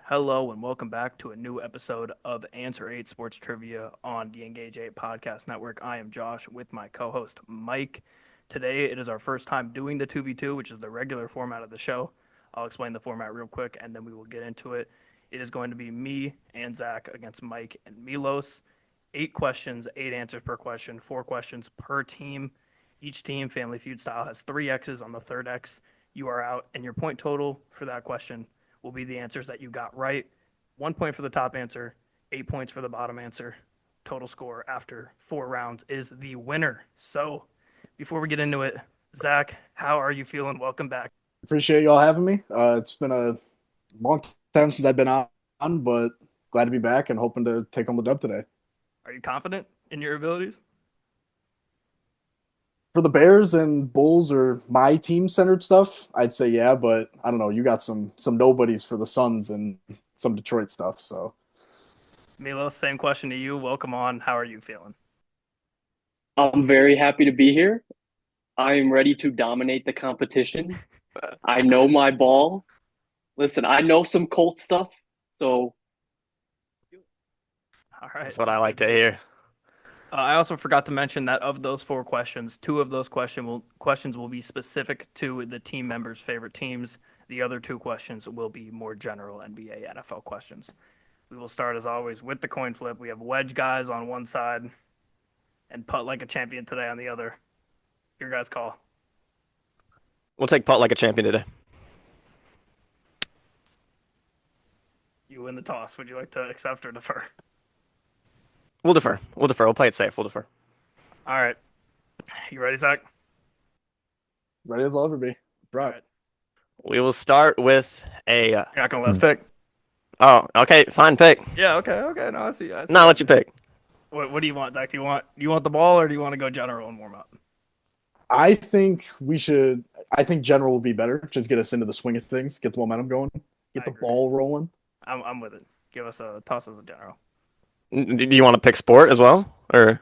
Hello and welcome back to a new episode of Answer 8 Sports Trivia on the Engage 8 Podcast Network. I am Josh with my co-host Mike. Today it is our first time doing the 2v2, which is the regular format of the show. I'll explain the format real quick and then we will get into it. It is going to be me and Zach against Mike and Milos. 8 questions, 8 answers per question, 4 questions per team. Each team, Family Feud style, has 3 X's. On the third X, you are out, and your point total for that question will be the answers that you got right. 1 point for the top answer, 8 points for the bottom answer. Total score after 4 rounds is the winner. So, before we get into it, Zach, how are you feeling? Welcome back. Appreciate y'all having me. It's been a long time since I've been on, but glad to be back and hoping to take home the dub today. Are you confident in your abilities? For the Bears and Bulls or my team centered stuff, I'd say yeah, but I don't know. You got some nobodies for the Suns and some Detroit stuff. So Milos, same question to you. Welcome on. How are you feeling? I'm very happy to be here. I am ready to dominate the competition. I know my ball. Listen, I know some Colt stuff, so All right. That's what I like to hear. I also forgot to mention that of those 4 questions, 2 of those questions will be specific to the team members' favorite teams. The other 2 questions will be more general NBA, NFL questions. We will start, as always, with the coin flip. We have wedge guys on one side and putt like a champion today on the other. Your guys' call. We'll take putt like a champion today. You win the toss. Would you like to accept or defer? We'll defer. We'll play it safe. We'll defer. All right. You ready, Zach? ready as I'll ever be. All Right. right. We will start with a. You're not going to let us pick? Oh, okay, fine. Pick. Yeah, okay. No, I see. No, I'll let you pick. What do you want, Zach? Do you want the ball or do you want to go general and warm up? I think we should. I think general will be better. Just get us into the swing of things, get the momentum going, get I the agree. ball rolling. I'm with it. Give us a toss as a general. Do you want to pick sport as well, or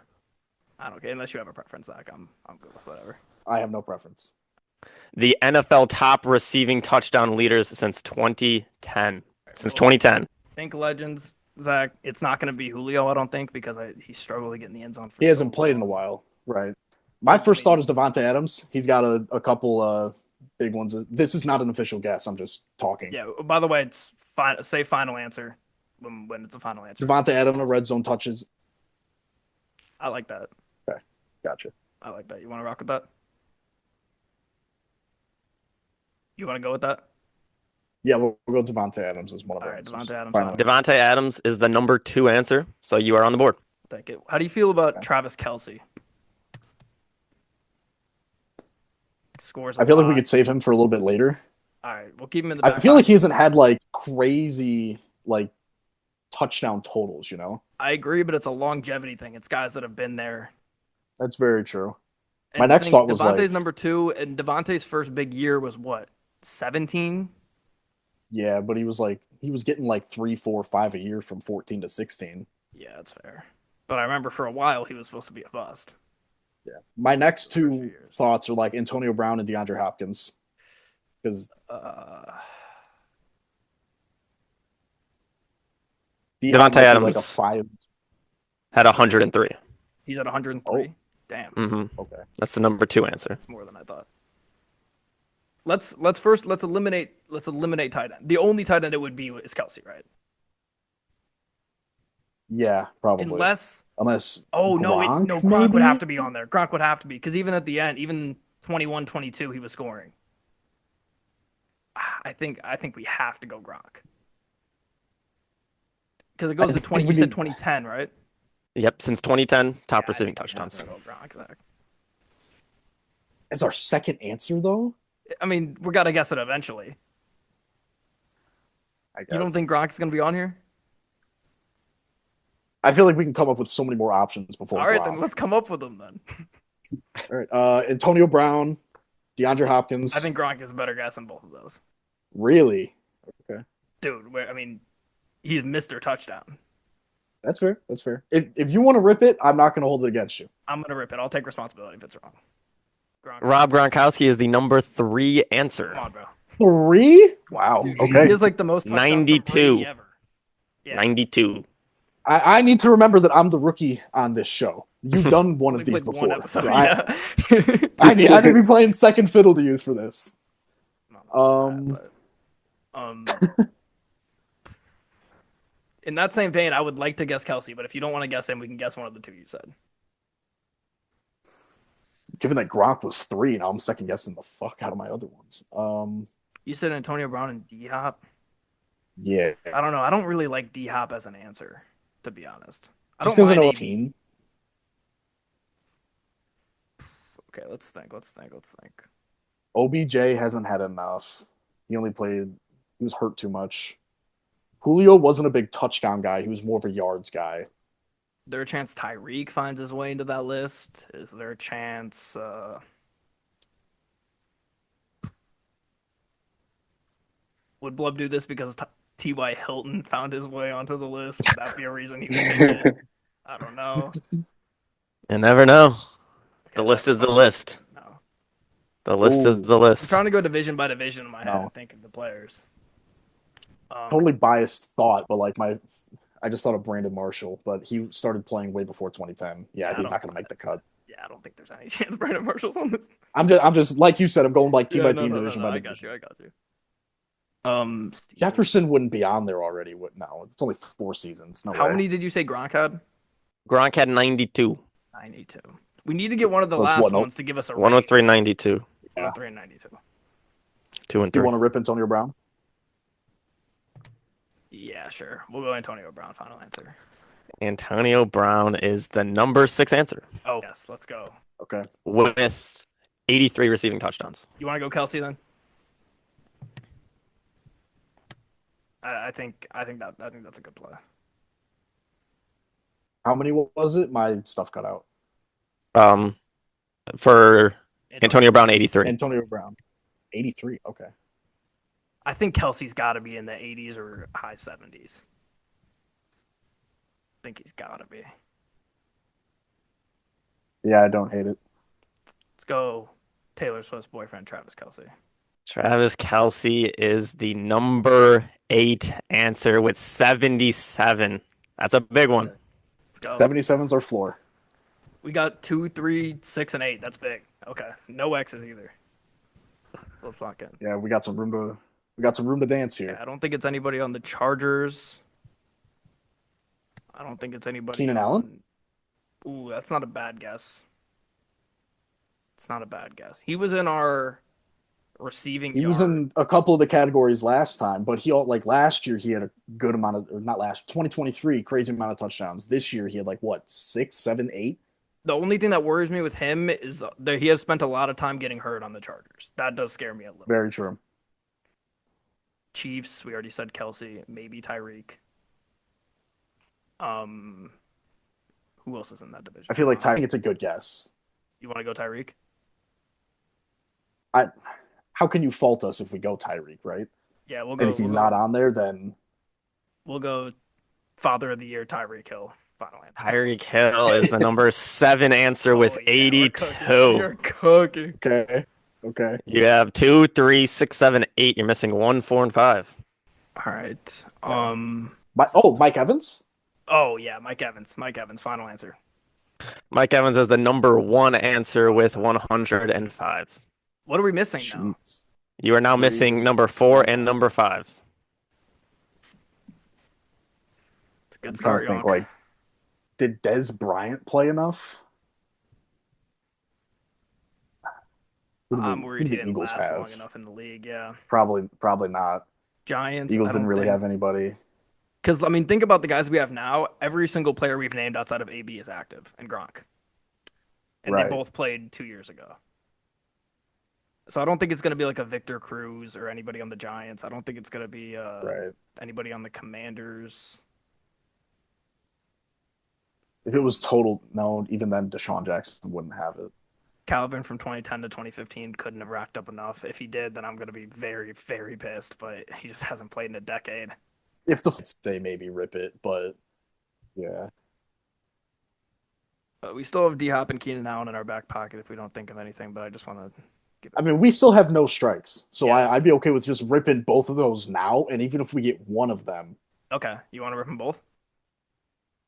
I don't care unless you have a preference, Zach. I'm good with whatever. I have no preference. the NFL top receiving touchdown leaders since 2010? Since Well, 2010. think legends, Zach. It's not going to be Julio, I don't think, because he struggled to get in the end zone. He hasn't played in a while, right? My first thought is Devonte Adams. He's got a couple big ones. This is not an official guess. I'm just talking. Yeah. By the way, it's fine. Say final answer when it's a final answer. Devonte Adams, red zone touches. I like that. Okay, gotcha. I like that. You want to rock with that? You want to go with that? Yeah, we'll go Devonte Adams as one of All our right, answers. Devonte Adams. Final Devonte Adams is the number 2 answer, so you are on the board. Thank you. How do you feel about Okay. Travis Kelce? Scores. I feel like we could save him for a little bit later. All right, we'll keep him in the back I feel like pocket. he hasn't had like crazy like touchdown totals. You know, I agree, but it's a longevity thing. It's guys that have been there. that's very true. And My next thought was Devontae's like, number 2, and Devontae's first big year was what? 17? yeah, but he was getting like 3, 4, 5 a year from 14 to 16. Yeah, that's fair. But I remember for a while he was supposed to be a bust. Yeah. My next The first few two years. thoughts are like Antonio Brown and DeAndre Hopkins because Uh, Deion Devontae might be like a Adams. 5. Had 103. he's at 103. Oh. Damn, Okay. That's the number 2 answer. that's more than I thought. Let's eliminate tight end. The only tight end it would be is Kelce, right? Yeah, probably. Unless Unless Gronk would maybe? have to be on there. Gronk would have to be because even at the end, even 21, 22, he was scoring. I think we have to go Gronk because it goes I to think 20. we You said need- 2010, right? Yep, since 2010, top Yeah, I receiving think we have touchdowns. to go Gronk, Zach. As our second answer though, I mean, we got to guess it eventually. I guess. You don't think Gronk's going to be on here? I feel like we can come up with so many more options before All right, Gronk. then let's come up with them then. All right. Antonio Brown, DeAndre Hopkins. I think Gronk is a better guess than both of those. Really? Dude, I mean, he's Mr. Touchdown. That's fair. That's fair. If you want to rip it, I'm not going to hold it against you. I'm going to rip it. I'll take responsibility if it's wrong. Gronk. Rob Gronkowski is the number 3 answer. Come on, bro. 3? Wow. Dude, Okay. He has like the most touchdowns from 92. Brady ever. Yeah. 92. I need to remember that I'm the rookie on this show. You've done one Only of these played one before. episode. So Yeah. I need to be playing second fiddle to you for this. Um, in that same vein, I would like to guess Kelsey, but if you don't want to guess him, we can guess one of the two you said. Given that Gronk was 3, now I'm second guessing the fuck out of my other ones. You said Antonio Brown and D Hop. Yeah. I don't know. I don't really like D Hop as an answer, to be honest. I Just don't because I mind know a AB. team. Okay, let's think. OBJ hasn't had enough. He only played. He was hurt too much. Julio wasn't a big touchdown guy. He was more of a yards guy. There a chance Tyreek finds his way into that list? Is there a chance? Would Blub do this because T.Y. Hilton found his way onto the list? Would that be a reason he would pick it? I don't know. You never know. The Okay, list that's is the fine. list. No. The list is Ooh. the I'm list. trying to go division by division in my head No. and think of the players. Totally biased thought, but like I just thought of Brandon Marshall, but he started playing way before 2010. Yeah, I he's don't- not going to make the cut. Yeah, I don't think there's any chance Brandon Marshall's on this. I'm just like you said. I'm going like team Yeah, by team, division by I division. got you. Steve. Jefferson wouldn't be on there already. No, it's only 4 seasons. No How way. many did you say Gronk had? Gronk had 92. 92. We need to get one of the So it's last what, no? ones to give us a 103, 92. 103 and 92. 2 and Do you 3. want to rip Antonio Brown? Yeah, sure. We'll go Antonio Brown. Final answer. Antonio Brown is the number 6 answer Oh, yes. Let's go. Okay. with 83 receiving touchdowns. You want to go Kelsey then? I think that's a good play. How many was it? My stuff cut out. For Antonio Brown, 83. Antonio Brown, 83. Okay. I think Kelsey's got to be in the 80s or high 70s. I think he's got to be. Yeah, I don't hate it. Let's go Taylor Swift's boyfriend, Travis Kelsey. Travis Kelsey is the number 8 answer with 77. That's a big one. Let's go. 77's our floor. We got 2, 3, 6, and 8. That's big. Okay. No X's either. So let's lock in. Yeah, we got some room to dance here. Yeah, I don't think it's anybody on the Chargers. I don't think it's anybody. Keenan Allen? Ooh, that's not a bad guess. It's not a bad guess. He was in our receiving He was in a couple of the categories last time, but last year he had a good amount of, or not last, 2023, crazy amount of touchdowns. This year he had 6, 7, 8. The only thing that worries me with him is that he has spent a lot of time getting hurt on the Chargers. That does scare me a little. Very true. Chiefs, we already said Kelsey, maybe Tyreek. Who else is in that division? I feel like Tyreek, it's a good guess. You want to go Tyreek? How can you fault us if we go Tyreek, right? Yeah, we'll go. And if he's not on there, then We'll go Father of the Year, Tyreek Hill. Final answer. Tyreek Hill is the number 7 answer with Oh, yeah, 82. You're cooking. okay. You have 2, 3, 6, 7, 8. You're missing 1, 4, and 5. All right. Mike Evans? Oh yeah, Mike Evans. Final answer. Mike Evans is the number 1 answer with 105. What are we missing now? Jeez. You are now missing number 4 and number 5. It's a good I'm trying start, to think, Yonk. did Dez Bryant play enough? I'm worried he the didn't Eagles last have? long enough in the league. Yeah, Probably not. Giants. Eagles didn't really have anybody. Because think about the guys we have now. Every single player we've named outside of AB is active, and Gronk, and they Right. both played 2 years ago. So I don't think it's going to be like a Victor Cruz or anybody on the Giants. I don't think it's going to be Right. anybody on the Commanders. If it was total, no, even then Deshaun Jackson wouldn't have it. Calvin from 2010 to 2015 couldn't have racked up enough. If he did, then I'm going to be very, very pissed. But he just hasn't played in a decade. If the say maybe rip it, but yeah. But we still have D Hop and Keenan Allen in our back pocket if we don't think of anything. But I just want to Give I it. mean, we still have no strikes, so Yeah. I'd be okay with just ripping both of those now. And even if we get one of them, Okay, you want to rip them both?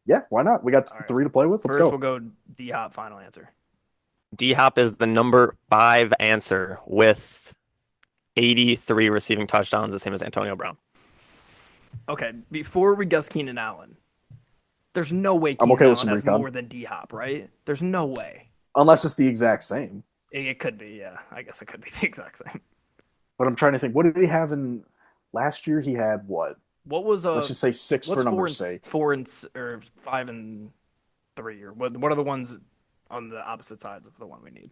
yeah, why not? We got All right. 3 to play with. Let's First, go. we'll go D Hop. Final answer. D Hop is the number 5 answer with 83 receiving touchdowns, the same as Antonio Brown. Okay, before we guess Keenan Allen, there's no way I'm Keenan okay with Allen some has recon. more than D Hop, right? There's no way. Unless it's the exact same. It could be, yeah. I guess it could be the exact same. But I'm trying to think. What did he have in last year? He had what? What was Let's just say 6 what's for number's sake. 4 or 5 and 3 or what are the ones on the opposite sides of the one we need?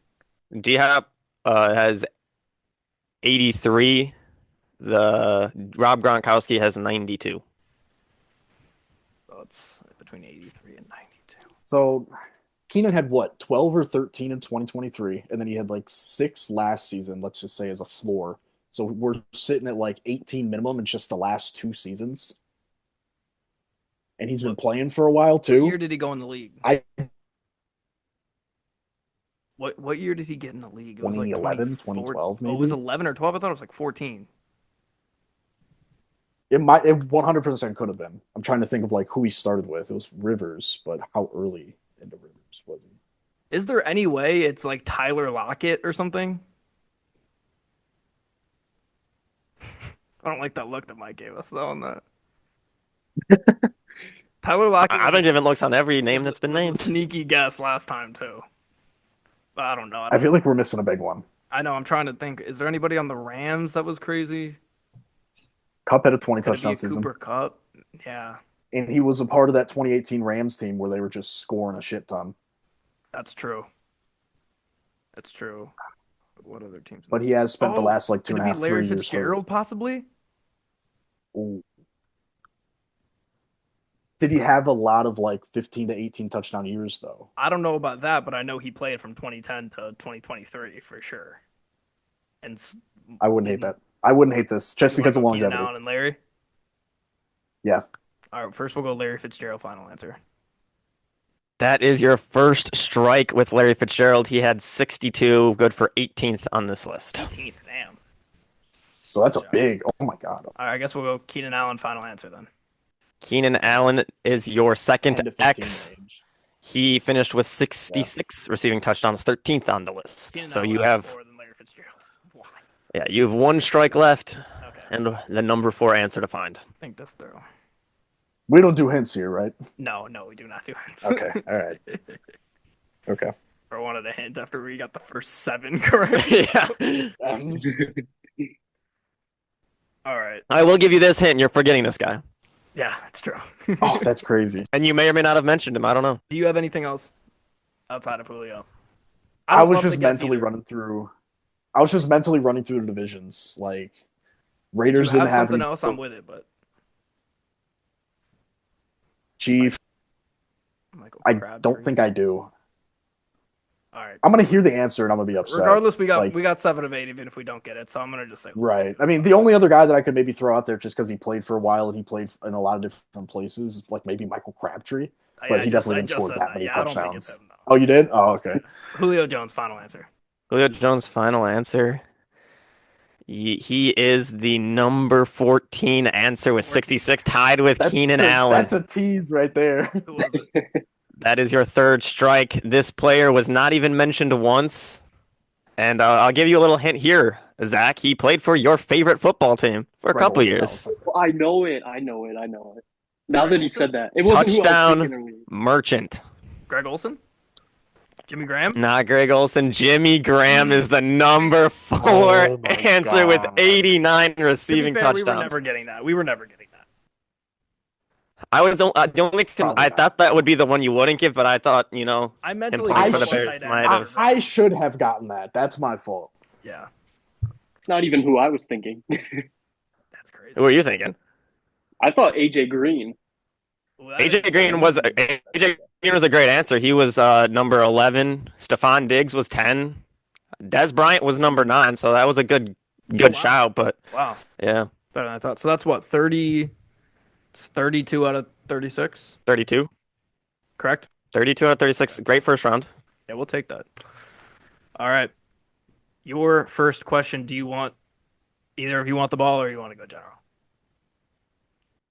D Hop has 83. The Rob Gronkowski has 92. So it's between 83 and 92. So Keenan had what, 12 or 13 in 2023, and then he had like 6 last season, let's just say as a floor. So we're sitting at like 18 minimum in just the last 2 seasons. And he's been playing for a while What year too. did he go in the league? I What year did he get in the league? It was like 2011, 24 2012 Oh, it was maybe. 11 or 12. I thought it was like 14. It 100% could have been. I'm trying to think of like who he started with. It was Rivers, but how early into Rivers was he? Is there any way it's like Tyler Lockett or something? I don't like that look that Mike gave us though on that. Tyler Lockett I've been giving looks on every name was that's been was a named. sneaky guess last time too. But I don't know. I feel like we're missing a big one. I know. I'm trying to think. Is there anybody on the Rams that was crazy? Cup had a 20 Could it be touchdown a season. Cooper Cup? Yeah, And he was a part of that 2018 Rams team where they were just scoring a shit ton. that's true. That's true. What other teams? But he has spent the Oh, last like two could and it a be half, Larry 3 years hurt. Fitzgerald possibly? Ooh. Did he have a lot of like 15 to 18 touchdown years though? I don't know about that, but I know he played from 2010 to 2023 for sure. And I wouldn't hate that. I wouldn't hate this just You wanna because of go Keenan longevity. Allen and Larry. Yeah. All right, first we'll go Larry Fitzgerald. Final answer. That is your first strike with Larry Fitzgerald. He had 62, good for 18th on this list. 18th. Damn. So that's a big. Oh my god. All right, I guess we'll go Keenan Allen. Final answer then. Keenan Allen is your 10 second to 15 X. range. He finished with 66 receiving touchdowns, 13th on the list. Keenan So Allen you has have, more than Larry Fitzgerald. Why? yeah, you have 1 strike left Okay, and the number 4 answer to find. think this through. We don't do hints here, right? No, we do not do hints. Okay. All right. Okay. I wanted a hint after we got the first 7 correct. Yeah. All right. I will give you this hint. You're forgetting this guy. Yeah, it's true. Oh, that's crazy. And you may or may not have mentioned him. I don't know. Do you have anything else outside of Julio? I don't was love just to guess mentally either. running through. I was just mentally running through the divisions. Like If Raiders you didn't have have something any. else, I'm with it. But Chief. Michael I Crabtree. don't think I do. All right. I'm gonna hear the answer and I'm gonna be upset. Regardless, we got Like- 7 of 8, even if we don't get it. So I'm gonna just say Right. I mean, the only other guy that I could maybe throw out there just because he played for a while and he played in a lot of different places, like maybe Michael Crabtree. But he definitely didn't score said that many Yeah, I don't think it's touchdowns. him, no. Oh, you did? Oh, okay. Julio Jones. Final answer. Julio Jones' final answer. He is the number 14 answer with 66, tied with Keenan Allen. That's a tease right there. Who was it? That is your 3rd strike. This player was not even mentioned once. And I'll give you a little hint here, Zach. He played for your favorite football team for a Right, couple well, years. I know it. Now that he said that, it wasn't who I was Touchdown thinking earlier. Merchant. Greg Olson. Jimmy Graham. Not Greg Olson. Jimmy Graham is the number 4 Oh my answer with God. 89 To be receiving fair, we were touchdowns. never getting that. We were never getting that. I was the only Probably I not. thought that would be the one you wouldn't give, but I thought, I mentally playing for the put Bears tight end might over have- that. I should have gotten that. That's my fault. Yeah, It's not even who I was thinking. that's crazy. who were you thinking? I thought AJ Green. Well, that AJ is- Green was a great answer. He was number 11. Stephon Diggs was 10. Des Bryant was number 9, so that was a good Wow. shout, but Wow, yeah, better than I thought. So that's what 30. It's 32 out of 36. 32. Correct. 32 out of 36. Great first round. Yeah, we'll take that. All right. Your first question, do you want either of you want the ball or you want to go general?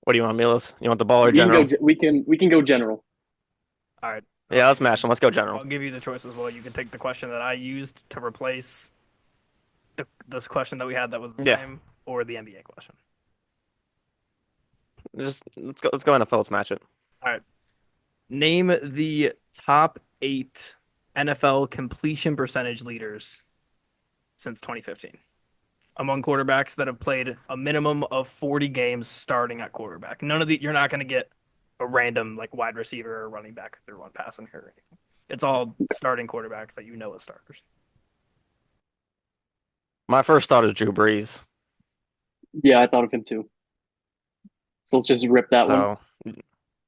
What do you want, Milos? You want the ball or We can general? go. We can go general. All right. Yeah, let's match you- them. Let's go general. I'll give you the choice as well. You can take the question that I used to replace this question that we had that was the Yeah. same, or the NBA question. Just let's go NFL. Let's match it. Name the top 8 NFL completion percentage leaders since 2015 among quarterbacks that have played a minimum of 40 games starting at quarterback. None of the you're not going to get a random like wide receiver or running back through one passing here or anything. It's all starting quarterbacks that you know as starters. My first thought is Drew Brees. Yeah, I thought of him too. So let's just rip that one. So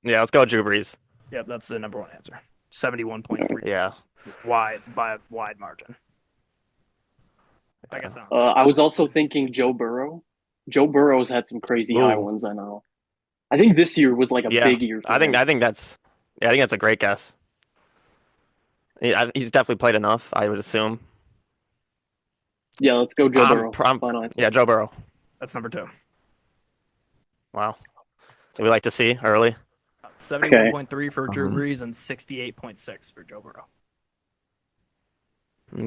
yeah, let's go Drew Brees. Yep, that's the number one answer. 71.3 Yeah. wide by a wide margin. I guess not. I was also thinking Joe Burrow. Joe Burrow's had some crazy high Ooh. ones. I know. I think this year was like a Yeah. big year for I think him. that's a great guess. He's definitely played enough, I would assume. Yeah, let's go Joe I'm Burrow. pr- I'm- Final answer. Yeah, Joe Burrow. That's number 2. Wow. So we like to see early. 71.3 for Drew Uh-huh. Brees and 68.6 for Joe Burrow.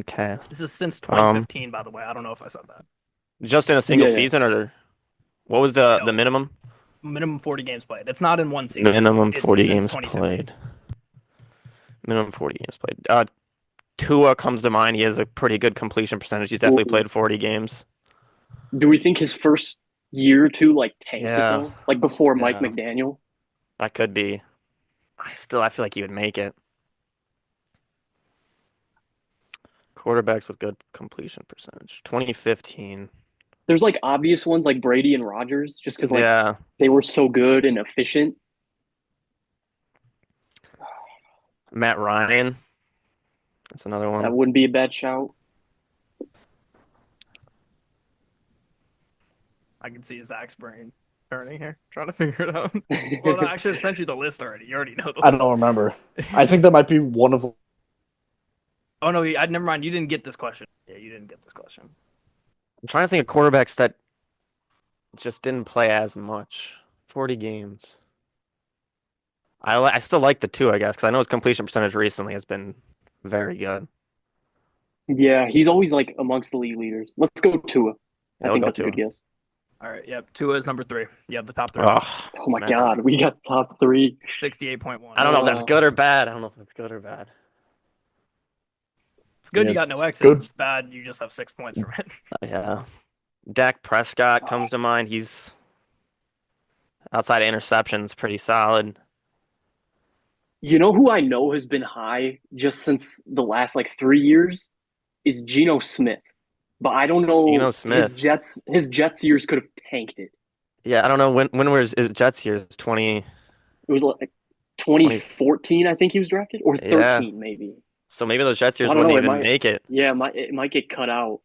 Okay. This is since 2015, by the way. I don't know if I said that. Just in a single Yeah, yeah. season, or what was the No. minimum? Minimum 40 games played. It's not in one season. Minimum It's 40 since games 2015. played. Minimum 40 games played. Tua comes to mind. He has a pretty good completion percentage. He's definitely Ooh. played 40 games. Do we think his first year or two like tanked it Yeah. though? Like before Mike Yeah. McDaniel? That could be. I feel like he would make it. Quarterbacks with good completion percentage. 2015. There's like obvious ones like Brady and Rodgers, just because like Yeah. they were so good and efficient. Matt Ryan. That's another That one. wouldn't be a bad shout. I can see Zach's brain turning here, trying to figure it out. Well, no, I should have sent you the list already. You already know the I list. don't remember. I think that might be one of. Oh, no, never mind. You didn't get this question. Yeah, you didn't get this question. I'm trying to think of quarterbacks that just didn't play as much. 40 games. I still like the two, I guess, because I know his completion percentage recently has been very good. Yeah, he's always like amongst the league leaders. Let's go Tua. Yeah, I we'll think go that's a Tua. good guess. All right, yep. Tua is number 3. You have the top 3. Oh, Oh my man. God, we got top 3. 68.1. I don't know if that's Oh. good or bad. I don't know if that's good or bad. It's good Yeah, you got no it's X's. good. It's bad you just have 6 points from it. Yeah. Dak Prescott comes to mind. He's outside of interceptions, pretty solid. You know who I know has been high just since the last like 3 years is Geno Smith. But I don't know Geno Smith. his Jets years could have tanked it. Yeah, I don't know when was his Jets years? 20. It was like 2014, I think he was drafted, or Yeah. 13 maybe. So maybe those Jets years I don't wouldn't know, it even might- make it. Yeah, it might get cut out.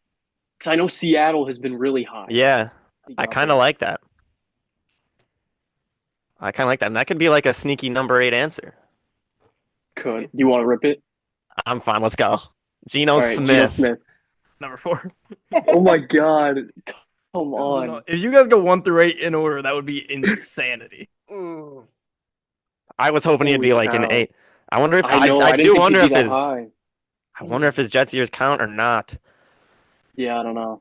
Because I know Seattle has been really high. Yeah, He I got kind there. of like that. And that could be like a sneaky number 8 answer. Could. Do you want to rip it? I'm fine. Let's go. Geno All right, Smith. Geno Smith. Number 4. Oh my God. Come This is on. If you guys go 1 through 8 in order, that would be insanity. I was hoping he'd be Holy like an cow. 8. I wonder if I know. I didn't do think wonder he'd if be that his high. I wonder if his Jets years count or not. Yeah, I don't know.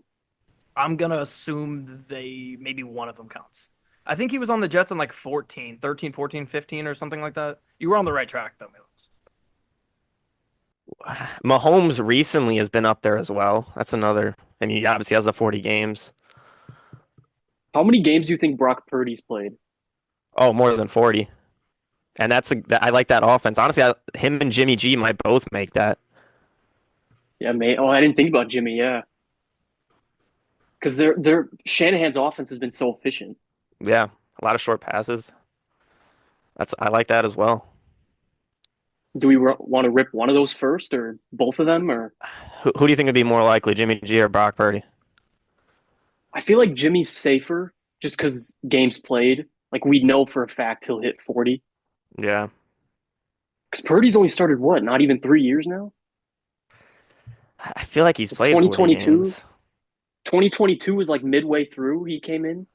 I'm going to assume maybe one of them counts. I think he was on the Jets in like 13, 14, 15 or something like that. You were on the right track, though, Milos. Mahomes recently has been up there as well. That's another. And he obviously has the 40 games. How many games do you think Brock Purdy's played? Oh, more than 40. And I like that offense. Honestly, him and Jimmy G might both make that. Yeah, mate. Oh, I didn't think about Jimmy. Yeah, because their Shanahan's offense has been so efficient. Yeah, a lot of short passes. I like that as well. Do we want to rip one of those first, or both of them, or? Who do you think would be more likely, Jimmy G or Brock Purdy? I feel like Jimmy's safer just because games played. Like we know for a fact he'll hit 40. Yeah. Because Purdy's only started what? Not even 3 years now. I feel like he's It's played 40 2022. games. 2022 was like midway through he came in.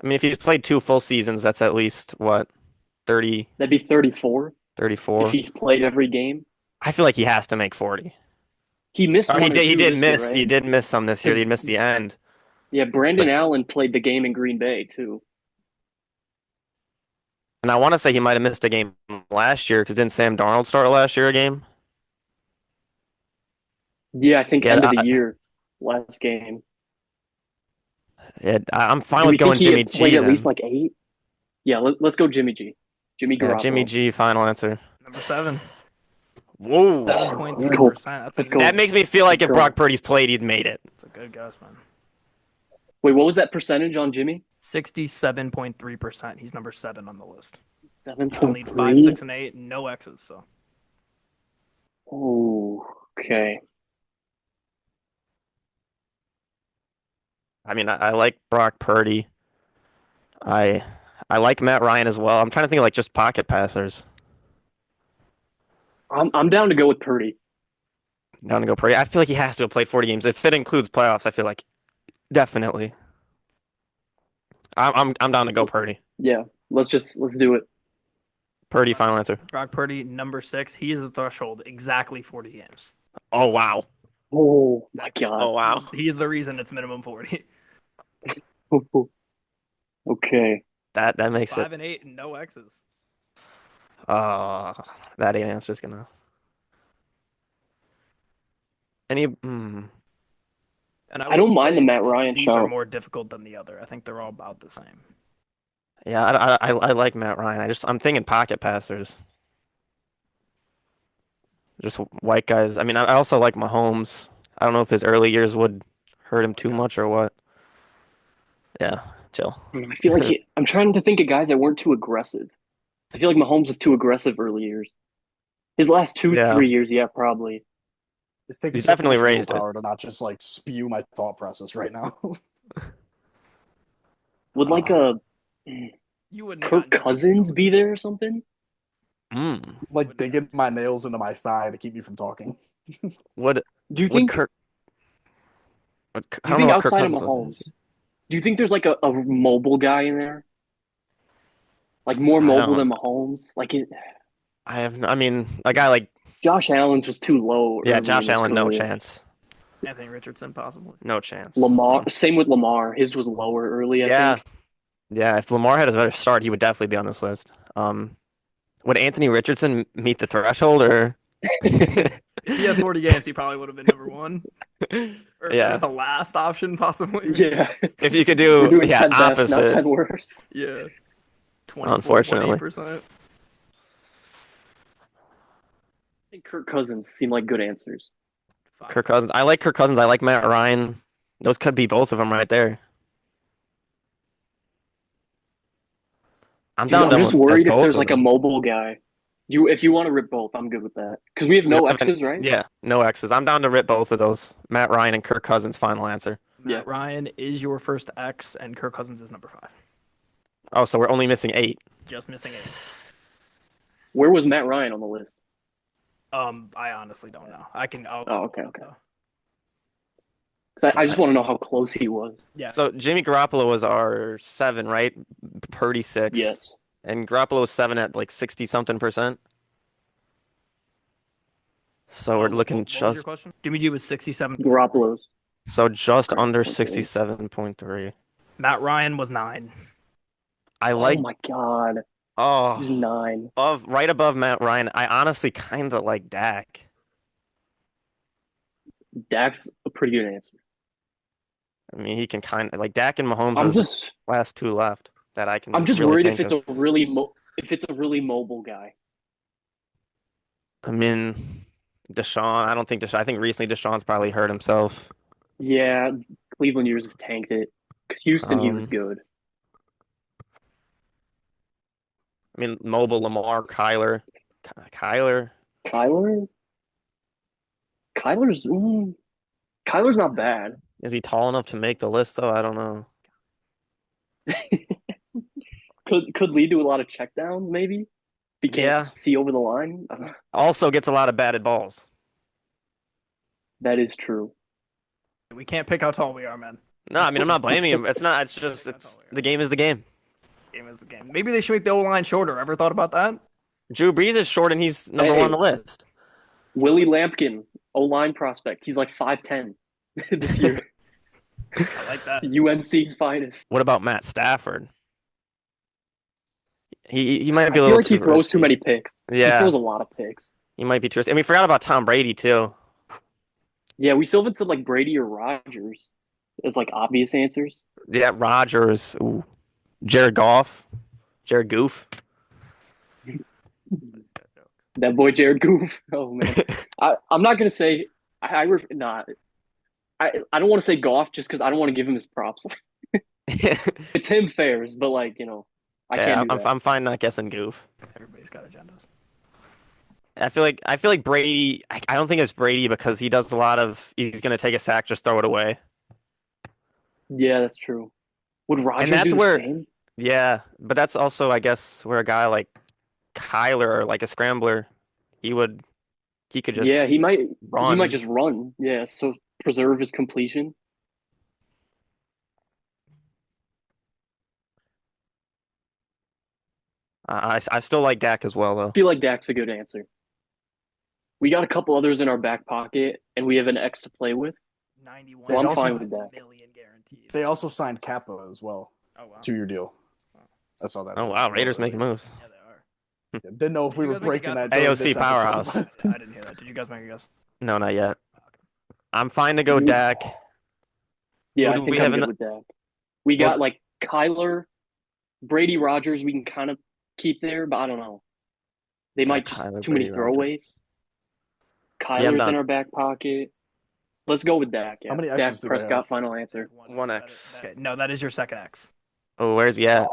I mean, if he's played 2 full seasons, that's at least what, 30, That'd be 34 if 34. he's played every game. I feel like he has to make 40. He missed Or one or he two did this year, miss. right? He did miss some this year. He missed the end. Yeah, Brandon But Allen played the game in Green Bay too. and I want to say he might have missed a game last year because didn't Sam Darnold start last year a game? Yeah, I think Yeah, end of the year, last game. I'm fine Do we with think going he Jimmy had played G at least then. like 8? Yeah, let's go Jimmy G. Jimmy Yeah, Jimmy Garoppolo. G, final answer. Number 7. Whoa. Let's go. 7.3%. That's Let's a go. That makes me feel like Let's if go. Brock Purdy's played, he'd made it. That's a good guess, man. Wait, what was that percentage on Jimmy? 67.3%. He's number 7 on the list. Seven Still point need 5, three. 6, and 8. No X's. So Oh, okay. I mean, I like Brock Purdy. I I like Matt Ryan as well. I'm trying to think of like just pocket passers. I'm down to go with Purdy. Down to go Purdy. I feel like he has to have played 40 games. If it includes playoffs, I feel like definitely. I'm down to go Purdy. Yeah, let's do it. Purdy, final answer. Brock Purdy, number 6. He is the threshold. Exactly 40 games. Oh wow. Oh my God. Oh wow. He is the reason it's minimum 40. Okay. That makes 5 it. and 8 and no X's. That answer is gonna. Any. Mm, And I don't wouldn't mind say the Matt Ryan these are shout. more difficult than the other. I think they're all about the same. yeah, I like Matt Ryan. I'm thinking pocket passers. Just white guys. I mean, I also like Mahomes. I don't know if his early years would hurt him too Okay. much or what. Yeah, chill. I feel like I'm trying to think of guys that weren't too aggressive. I feel like Mahomes was too aggressive early years. His last 2, Yeah. 3 years, yeah, probably. It's taking He's so definitely much raised it. willpower to not just like spew my thought process right now. Would like Uh, a You wouldn't have Kirk gotten Cousins be there or something? Mm. like digging my nails into my thigh to keep me from talking. Would Do you would think? Kirk? I Do don't you know think what Kirk outside of Cousins Mahomes, is. do you think there's like a mobile guy in there? Like more I mobile don't. than Mahomes? I mean, a guy like Josh Allen's was too low. yeah, early in Josh his Allen, no career. chance, Anthony Richardson, possibly. no chance. Lamar, same with Lamar. His was lower early, I Yeah, think. yeah. If Lamar had a better start, he would definitely be on this list. Would Anthony Richardson meet the threshold or? If he had 40 games, he probably would have been number 1. Or Yeah. the last option, possibly. Yeah. If you could We're do doing yeah 10 best, not opposite. 10 worst. Yeah. Unfortunately. 24.8%. I think Kirk Cousins seem like good answers. Kirk Cousins. I like Kirk Cousins. I like Matt Ryan. Those could be both of them right there. I'm Dude, down I'm to just almost worried if both there's of like a them. mobile guy. If you want to rip both, I'm good with that. Because we have no X's, right? Yeah, no X's. I'm down to rip both of those. Matt Ryan and Kirk Cousins. Final answer. Matt Yeah. Ryan is your first X, and Kirk Cousins is number 5. Oh, so we're only missing 8. Just missing 8. Where was Matt Ryan on the list? I honestly don't know. I'll Oh, okay. Because I just want to know how close he was. Yeah. So Jimmy Garoppolo was our 7, right? Purdy 6. Yes. And Garoppolo was 7 at like 60 something percent. So we're looking What was your just question? Jimmy G was 67. Garoppolo's. under 67.3. 67.3. Matt Ryan was 9. I like Oh my God. He's 9. right above Matt Ryan. I honestly kind of like Dak. Dak's a pretty good answer. I mean, he can kind of like Dak and Mahomes I'm are the just last 2 left that I can. I'm just really worried if think it's of. a really mobile guy. I mean, Deshaun. I don't think Deshaun. I think recently Deshaun's probably hurt himself. Yeah, Cleveland years have tanked it. Because Houston, he was good. I mean, mobile Lamar, Kyler. Kyler? Kyler's not bad. Is he tall enough to make the list though? I don't know. Could lead to a lot of checkdowns, maybe. If he can't Yeah. see over the line. Also gets a lot of batted balls. That is true. We can't pick how tall we are, man. No, I mean I'm not blaming him. It's not. It's just the game is the game. Game is the game. Maybe they should make the O line shorter. Ever thought about that? Drew Brees is short and he's number one on the list. Willie Lampkin, O-line prospect. He's like 5'10" this year. I like that. UNC's finest. What about Matt Stafford? He might I be a feel little like he too throws too risky. many picks. Yeah. He throws a lot of picks. He might be too risky. And we forgot about Tom Brady too. Yeah, we still haven't said like Brady or Rodgers as like obvious answers. Yeah, Rodgers. Ooh. Jared Goff. Jared Goof. That boy Jared Goof. Oh man, I'm not gonna say I don't want to say Goff just because I don't want to give him his props. It's him fairs, but like I Yeah, can't do that. I'm fine not guessing Goof. Everybody's got agendas. I feel like Brady. I don't think it's Brady because he does a lot of. He's gonna take a sack, just throw it away. Yeah, that's true. Would Rodgers that's do the where- same? Yeah, but that's also, I guess, where a guy like Kyler or like a scrambler, he could just Yeah, he might. run. He might just run. Yeah, so preserve his completion. I still like Dak as well though. I feel like Dak's a good answer. We got a couple others in our back pocket, and we have an X to play with. 91 So I'm fine with that. million guaranteed. They also signed Kappa as well, Oh wow. 2-year deal. I saw that. Oh wow, Raiders making moves. Yeah, they are. Didn't know if we You were guys make a breaking guess? that. during AOC this episode, powerhouse. but- I didn't hear that. Did you guys make a guess? No, not yet. I'm fine to go You- Dak. Yeah, Who I do think we I'm have good in with Dak. We got like Kyler, Brady, Rodgers. We can kind of keep there, but I don't know. They might just Kyler, too many Brady, Rodgers. throwaways. I'm Kyler's done. in our back pocket. Let's go with Dak. Yeah. How many X's Dak do they Prescott, have? final answer. One X. Okay, no, that is your second X. Oh, where's he at?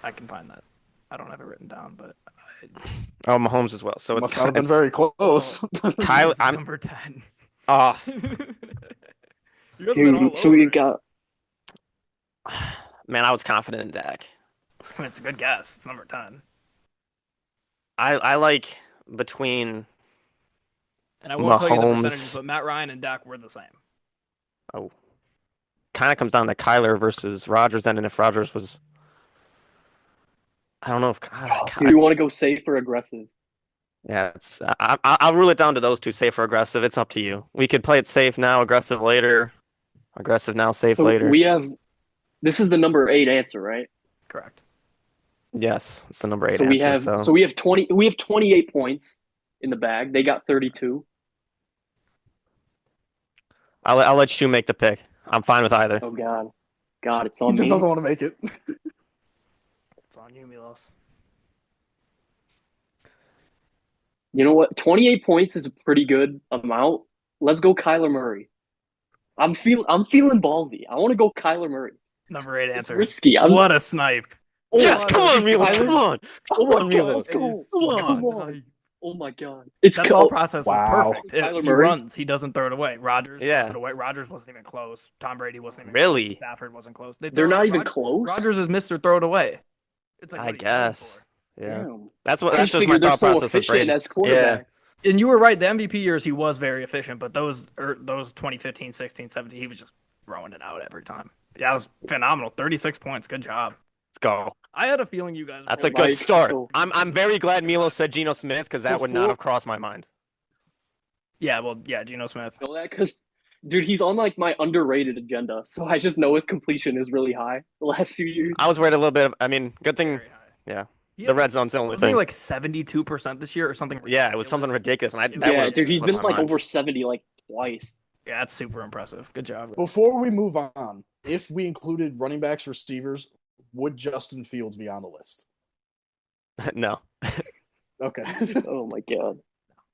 I can find that. I don't have it written down, but Oh, Mahomes as well. So it's Must not have been it's- very close. Kyler. it's I'm number 10. ah. You guys have been all Dude, so over we it. got Man, I was confident in Dak. I mean, it's a good guess. It's number 10. I like between And I won't tell you the Mahomes. percentages, but Matt Ryan and Dak were the same. kind of comes down to Kyler versus Rodgers then, and if Rodgers was, I don't know if do you want to go safe or aggressive? yeah, it's I'll rule it down to those two, safe or aggressive. It's up to you. We could play it safe now, aggressive later, aggressive now, safe So later. we have this is the number 8 answer, right? Correct. Yes, it's the number 8 So we answer. have so we have 28 points in the bag. They got 32. I'll let you make the pick. I'm fine with either. Oh God, it's He on just me. doesn't want to make it. It's on you, Milos. You know what? 28 points is a pretty good amount. Let's go Kyler Murray. I'm feeling ballsy. I want to go Kyler Murray. Number 8 It's answer. risky. What a snipe. Oh, Yes, my come God. on, Milos, Kyler- come on, Oh my God, Milos. let's go. Come on. Oh my God. It's That co- ball process was Wow. perfect. Kyler He Murray? runs. He doesn't throw it away. Rodgers Yeah. threw it away. Rodgers wasn't even close. Tom Brady wasn't even Really? close. Stafford wasn't close. They They're throw not it- even Rod- close. Rodgers is Mr. Throw it away. It's like, I what are you going guess. for? Yeah, Damn. that's I just my figured they're thought so process with efficient Brady. as quarterback. And you were right. The MVP years, he was very efficient, but those 2015, 16, 17, he was just throwing it out every time. Yeah, it was phenomenal. 36 points. Good job. Let's go. I had a feeling you guys That's were a good Mike, start. go. I'm very glad Milo said Geno Smith because that would not Before- have crossed my mind. Yeah, well, yeah, Geno Smith. Know that because, dude, he's on like my underrated agenda. So I just know his completion is really high the last few years. I was worried a little bit. I mean, good thing. Very high. Yeah. He The had, red like, zone's the only wasn't he thing. like 72% this year or something? Yeah, it was something ridiculous, and It that Yeah, would've dude, he's slipped been my like mind. over 70 like twice. Yeah, that's super impressive. Good job. Before we move on, if we included running backs, receivers, would Justin Fields be on the list? No, Okay. Oh my God.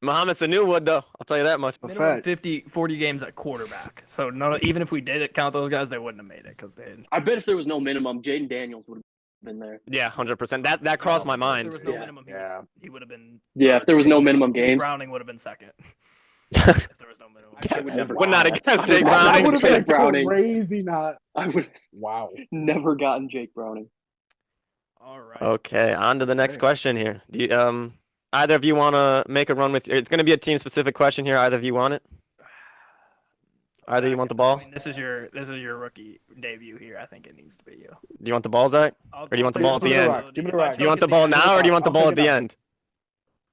Mohamed Sanu would though. I'll tell you that much. A Minimum fact. 50, 40 games at quarterback. So no, even if we did it, count those guys, they wouldn't have made it because they didn't. I bet if there was no minimum, Jaden Daniels would have been there. Yeah, 100%. That crossed my If mind. there was no Yeah. minimum, Yeah. he would have been. Yeah, if there was no minimum Jake games. Browning would have been second. If there was no minimum. I would never. Would not have guessed Jake I That Browning. would have been Jake Browning. a crazy not. I would Wow. never gotten Jake Browning. All right. Okay, on to the next Okay. question here. Do you, either of you want to make a run with? It's going to be a team-specific question here. Either of you want it? Either you want the I ball? mean, this is your rookie debut here. I think it needs to be you. Do you want the ball, Zach? I'll, Or do you want the take ball at the Give me the end? rock. Give me If the I rock. Do you want choke the at ball end, now or do you want the I'll ball take at the it out. end?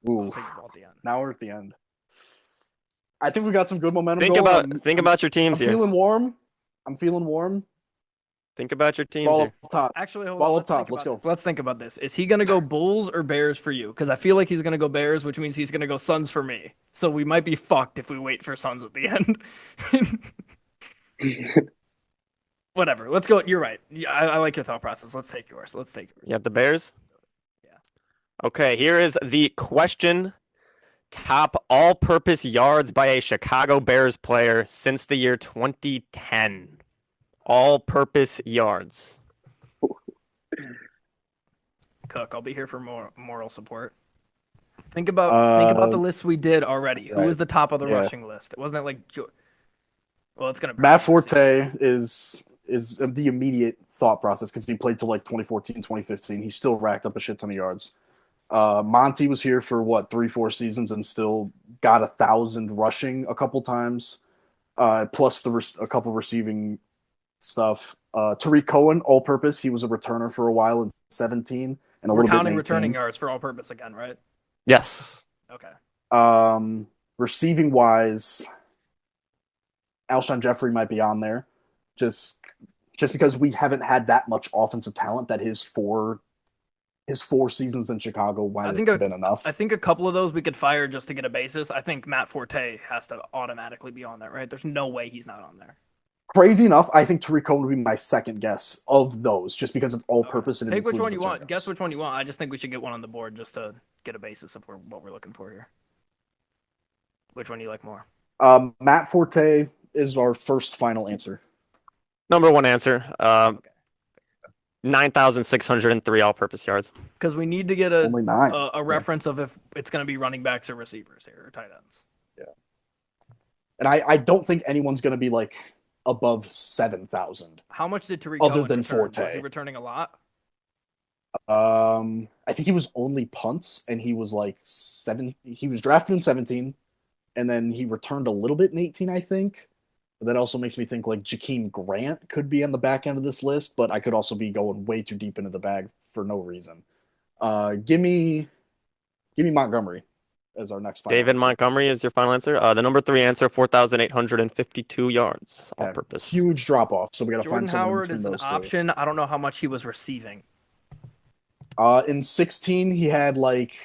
I'll Ooh, take the ball at the end. now we're at the end. I think we got some good momentum Think going. about your I'm teams here. feeling warm. I'm feeling warm. Think about your teams Ball here. up top. Actually, hold Ball on. up top. Let's go. Let's think about this. Is he gonna go Bulls or Bears for you? Because I feel like he's gonna go Bears, which means he's gonna go Suns for me. So we might be fucked if we wait for Suns at the end. Whatever. Let's go. You're right. Yeah, I like your thought process. Let's take yours. You have the Bears? Yeah. Okay, here is the question. Top all-purpose yards by a Chicago Bears player since the year 2010. All-purpose yards. Cook, I'll be here for more moral support. Think about the lists we did already. Who right. was the top of the Yeah. rushing list? It wasn't like well, it's gonna be Matt Forte is the immediate thought process because he played till like 2014, 2015. He still racked up a shit ton of yards. Monty was here for what 3-4 seasons and still got 1,000 rushing a couple times, plus a couple receiving stuff. Tariq Cohen, all purpose. He was a returner for a while in 17 and a We're little bit counting in 18. returning yards for all purpose again, right? Yes. Okay. Receiving wise, Alshon Jeffrey might be on there, just because we haven't had that much offensive talent that his four seasons in Chicago might have been enough. I think a couple of those we could fire just to get a basis. I think Matt Forte has to automatically be on that, right? There's no way he's not on there. Crazy enough, I think Tariq Cohen would be my second guess of those, just because it's all purpose and Pick which includes one you return want. yards. Guess which one you want. I just think we should get one on the board just to get a basis of what we're looking for here. Which one do you like more? Matt Forte is our first final answer. Number one answer. 9,603 all-purpose yards. Because we need to get a Only 9. a reference of if it's going to be running backs or receivers here or tight ends. Yeah. And I don't think anyone's going to be like above 7,000. How much did Tariq Other Cohen than return? Forte. Was he returning a lot? I think he was only punts, and he was like 7. He was drafted in 17, and then he returned a little bit in 18, I think. But that also makes me think like Jakeem Grant could be on the back end of this list, but I could also be going way too deep into the bag for no reason. Give me Montgomery as our next final David answer. Montgomery is your final answer. The number 3 answer, 4,852 yards all-purpose. Huge drop off. So we got to Jordan find someone Howard between is an those two. option. I don't know how much he was receiving. In 16, he had like,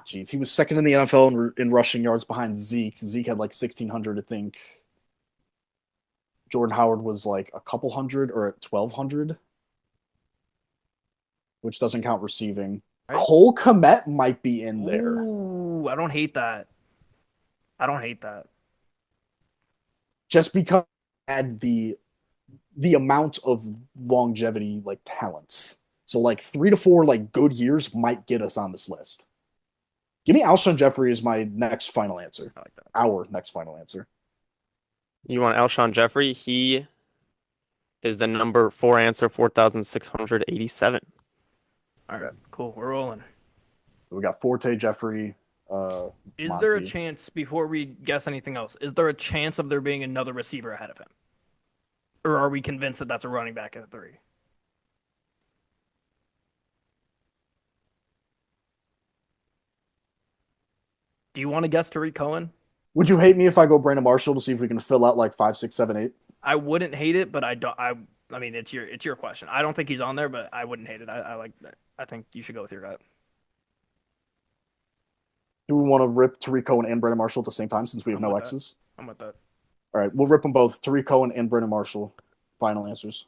he was second in the NFL in rushing yards behind Zeke. Zeke had like 1,600, I think. Jordan Howard was like a couple hundred or at 1,200, which doesn't count receiving. Right. Cole Kmet might be in there. Ooh, I don't hate that. Just because he had the amount of longevity, like talents. So like 3 to 4 like good years might get us on this list. Give me Alshon Jeffrey as my next final answer. I like that. Our next final answer. You want Alshon Jeffrey? He is the number 4 answer, 4,687. All right, cool. We're rolling. We got Forte, Jeffrey. Is there a Monty. chance, before we guess anything else, is there a chance of there being another receiver ahead of him? Or are we convinced that that's a running back at 3? Do you want to guess Tariq Cohen? Would you hate me if I go Brandon Marshall to see if we can fill out like 5, 6, 7, 8? I wouldn't hate it, but I don't. I mean, it's your question. I don't think he's on there, but I wouldn't hate it. I like that. I think you should go with your gut. Do we want to rip Tariq Cohen and Brandon Marshall at the same time since we have I'm no with that. X's? I'm with that. All right, we'll rip them both. Tariq Cohen and Brandon Marshall. Final answers.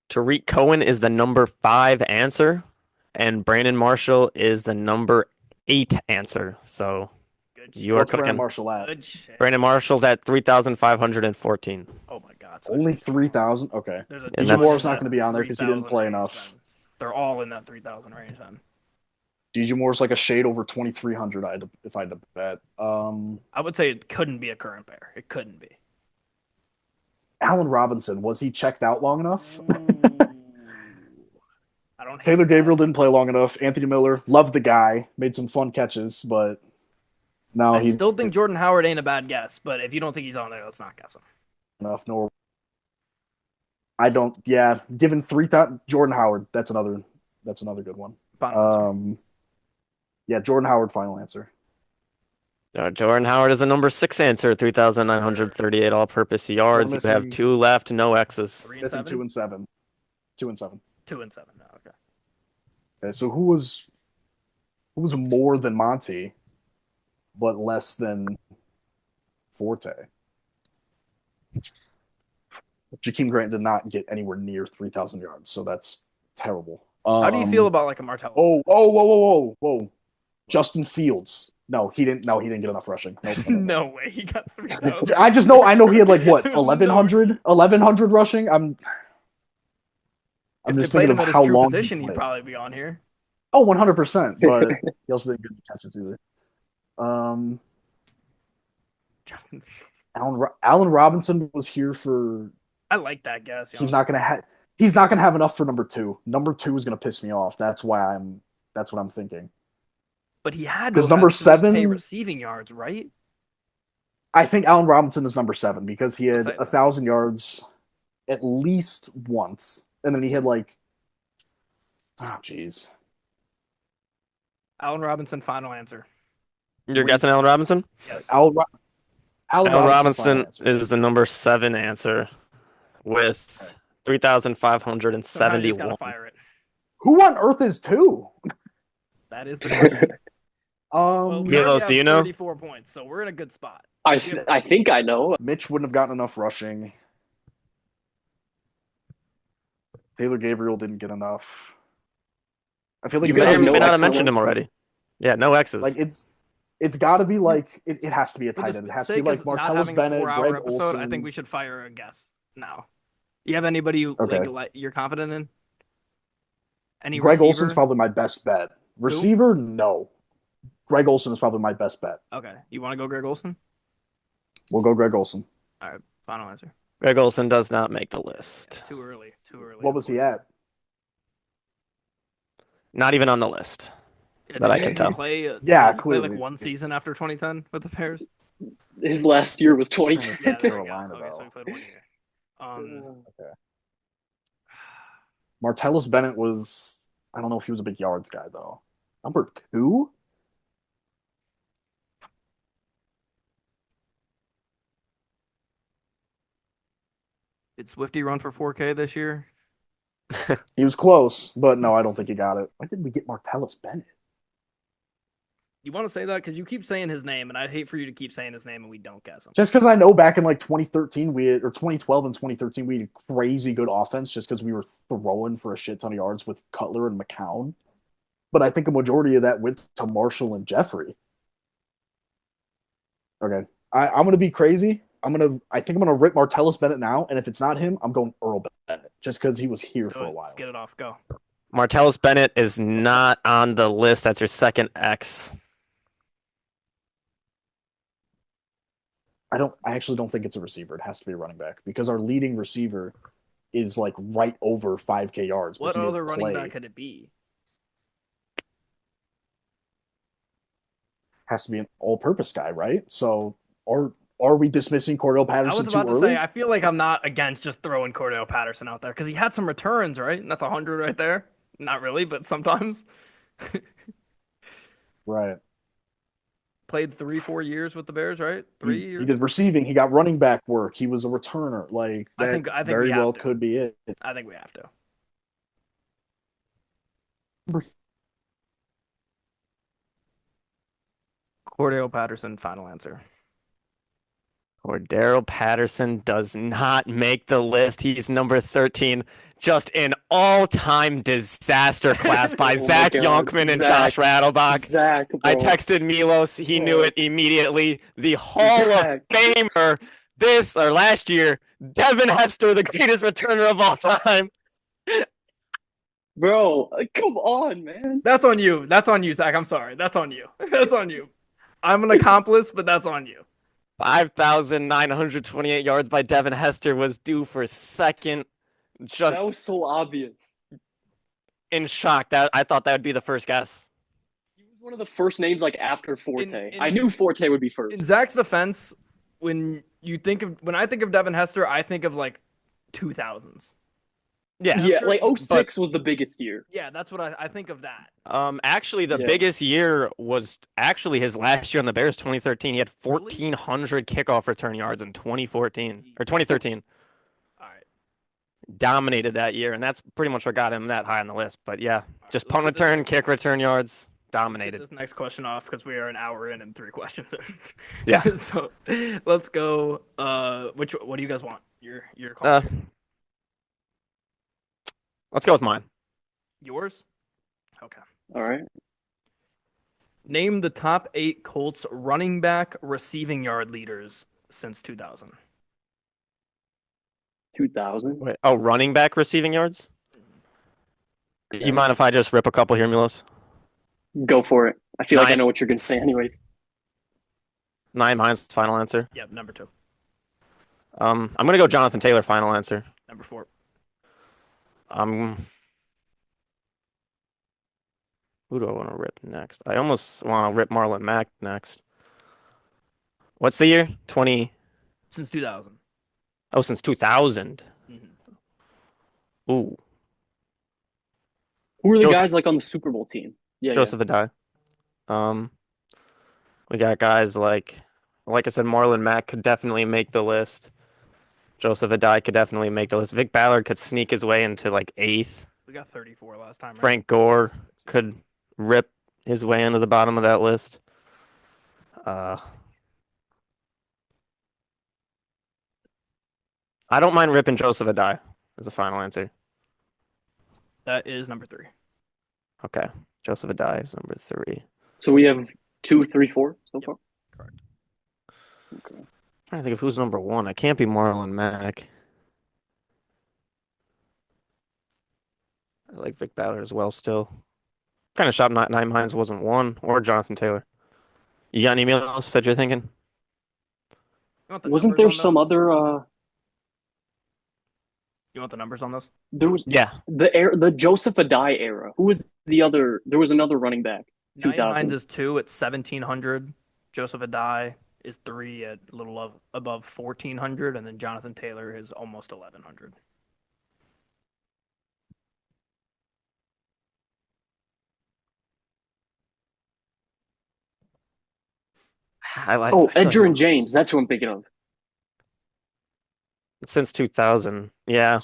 Tariq Cohen is the number 5 answer, and Brandon Marshall is the number 8 answer. So Good. you are What's Brandon cooking. Marshall at? Good shit. Brandon Marshall's at 3,514. Oh my god. Only 3,000? Okay. There's a And DJ that's- Moore's not going to be on there because he didn't 3,000 play range enough. then. They're all in that 3,000 range then. DJ Moore's like a shade over 2,300 if I had to bet. I would say it couldn't be a current Bear. It couldn't be. Allen Robinson, was he checked out long enough? I don't hate Taylor that. Gabriel didn't play long enough. Anthony Miller, loved the guy, made some fun catches, but no, I still think Jordan Howard ain't a bad guess, but if you don't think he's on there, let's not guess him. enough. Nor I don't. Yeah, given 3,000, Jordan Howard. That's another good one. Final answer. Yeah, Jordan Howard. Final answer. Jordan Howard is the number 6 answer, 3,938 all-purpose yards. You have missing- 2 left, no X's. 3 and Missing 7. 2 and 7. 2 and 7. 2 and 7. No, okay. Okay, so who was more than Monty, but less than Forte? Jakeem Grant did not get anywhere near 3,000 yards, so that's terrible. How do you feel about like a Martellus? Whoa! Justin Fields. No, he didn't. No, he didn't get enough rushing. Nope, No way. He got 3,000. I know he had like what There's no- 1,100 rushing. I'm If just they played thinking him of at his how true long position, he he'd played. probably be on here. Oh, 100%. But he also didn't get any catches either. Justin. Allen Robinson was here for. I like that guess. He's not gonna have. He's not gonna have enough for number 2. Number 2 is gonna piss me off. That's what I'm thinking. But he had to Because have number had 3K 7 receiving yards, right? I think Allen Robinson is number 7 because he had Let's say that. 1,000 yards at least once, and then he had like. Oh, jeez. Allen Robinson, final answer. You're guessing Allen Robinson? Yes. Allen Allen final Robinson answer. is the number 7 answer with So now you just 3,571. gotta fire it. Who on earth is 2? That is the question. Well, we Milos, already do you have know? 34 points, so we're in a good spot. I think I know. Mitch wouldn't have gotten enough rushing. Taylor Gabriel didn't get enough. I feel like You it's may gotta or be no may not have X's. mentioned him already. Yeah, no X's. like it's got to be like it has to be a For tight the end. It has to be sake like of not Martellus having a Bennett, 4-hour Greg episode, Olson. I think we should fire a guess now. You have anybody you Okay. like you're confident in? Any Greg receiver? Olson's probably my best bet. Receiver, no. Greg Olson is probably my best bet. Okay. You want to go Greg Olson? We'll go Greg Olson. All right. Final answer. Greg Olson does not make the list. Too early. Too early. What was he at? Not even on the list. Yeah, that did I he can tell. Play, Yeah, did he play clearly. like one season after 2010 with the Bears. His last year was 2010. Yeah, there we go. Carolina, Okay, so though. he played 1 year. Martellus Bennett was. I don't know if he was a big yards guy though. Number 2. Did Swifty run for 4K this year? He was close, but no, I don't think he got it. Why did we get Martellus Bennett? You want to say that because you keep saying his name, and I'd hate for you to keep saying his name and we don't guess him. Just because I know back in like 2013, or 2012 and 2013, we had crazy good offense just because we were throwing for a shit ton of yards with Cutler and McCown. But I think a majority of that went to Marshall and Jeffrey. Okay. I'm going to be crazy. I think I'm going to rip Martellus Bennett now. And if it's not him, I'm going Earl Bennett just because he was here Let's for go a ahead. while. Let's get it off. Go. Martellus Bennett is not on the list. That's your second X. I actually don't think it's a receiver. It has to be a running back because our leading receiver is like right over 5K yards. but What he didn't other running play. back could it be? Has to be an all-purpose guy, right? So, are we dismissing Cordell I Patterson was too about to early? say, I feel like I'm not against just throwing Cordell Patterson out there because he had some returns, right? And that's 100 right there. Not really, but sometimes. Right. Played 3-4 years with the Bears, right? 3 years. He did receiving. He got running back work. He was a returner. Like I that think very we have well to. could be it. I think we have to. Cordell Patterson, final answer. Cordero Patterson does not make the list. He's number 13. Just an all-time disaster class by Oh my Zach God. Yonkman and Zach. Josh Radelbach. Zach, bro. I texted Milos. He knew it immediately. The Hall of Zach. Famer last year, Devin Hester, the greatest returner of all time. Bro, come on, man. That's on you. That's on you, Zach. I'm sorry. That's on you. That's on you. I'm an accomplice, but that's on you. 5,928 yards by Devin Hester was due for second. Just That was so obvious. in shock. That I thought that would be the first guess. He was one of the first names like after Forte. In- I knew Forte would be first. In Zach's defense, when I think of Devin Hester, I think of like 2000s. Yeah. I'm Yeah, sure like he- 06 was the biggest year. Yeah, that's what I think of that. Actually, the Yeah. biggest year was actually his last year on the Bears, 2013. He had Really? 1,400 kickoff return yards in 2014 or 2013. All right. Dominated that year, and that's pretty much what got him that high on the list. But yeah, All right, just let's punt get this return, next- kick return yards, Let's get dominated. this next question off because we are an hour in and 3 questions in. Yeah. So let's go. What do you guys want? Your call. Uh, let's go with mine. Yours? Okay. All right. Name the top 8 Colts running back receiving yard leaders since 2000. 2000. Wait, oh, running back receiving yards? You mind if I just rip a couple here, Milos? Go for it. I feel like I Nine. know what you're gonna say, anyways. Nine, mine's final answer. Yep, number 2. I'm gonna go Jonathan Taylor, final answer. Number 4. Who do I want to rip next? I almost want to rip Marlon Mack next. What's the year? 20. Since 2000. Oh, since 2000. Mm-hmm. Ooh, Who are the Joseph- guys like on the Super Bowl team? Yeah, Joseph Adai. We got guys like I said, Marlon Mack could definitely make the list. Joseph Adai could definitely make the list. Vic Ballard could sneak his way into like 8th. We got 34 last time, right? Frank Gore could rip his way into the bottom of that list. I don't mind ripping Joseph Adai as a final answer. That is number 3. Okay, Joseph Adai is number 3. So we have 2, 3, 4 so Yep. far. Correct. Okay. Trying to think of who's number 1. I can't be Marlon Mack. I like Vic Ballard as well still. Kind of shocked Nine Hines wasn't 1 or Jonathan Taylor. You got any else that you're thinking? You want the Wasn't numbers there on some those? other? You want the numbers on this? There was Yeah. the Joseph Adai era. Who was the other? There was another running back. Nine 2000. Hines is 2 at 1,700. Joseph Adai is 3 at a little above 1,400, and then Jonathan Taylor is almost 1,100. I Oh, feel like Edgerrin James. That's who I'm thinking of. since 2000. Yeah.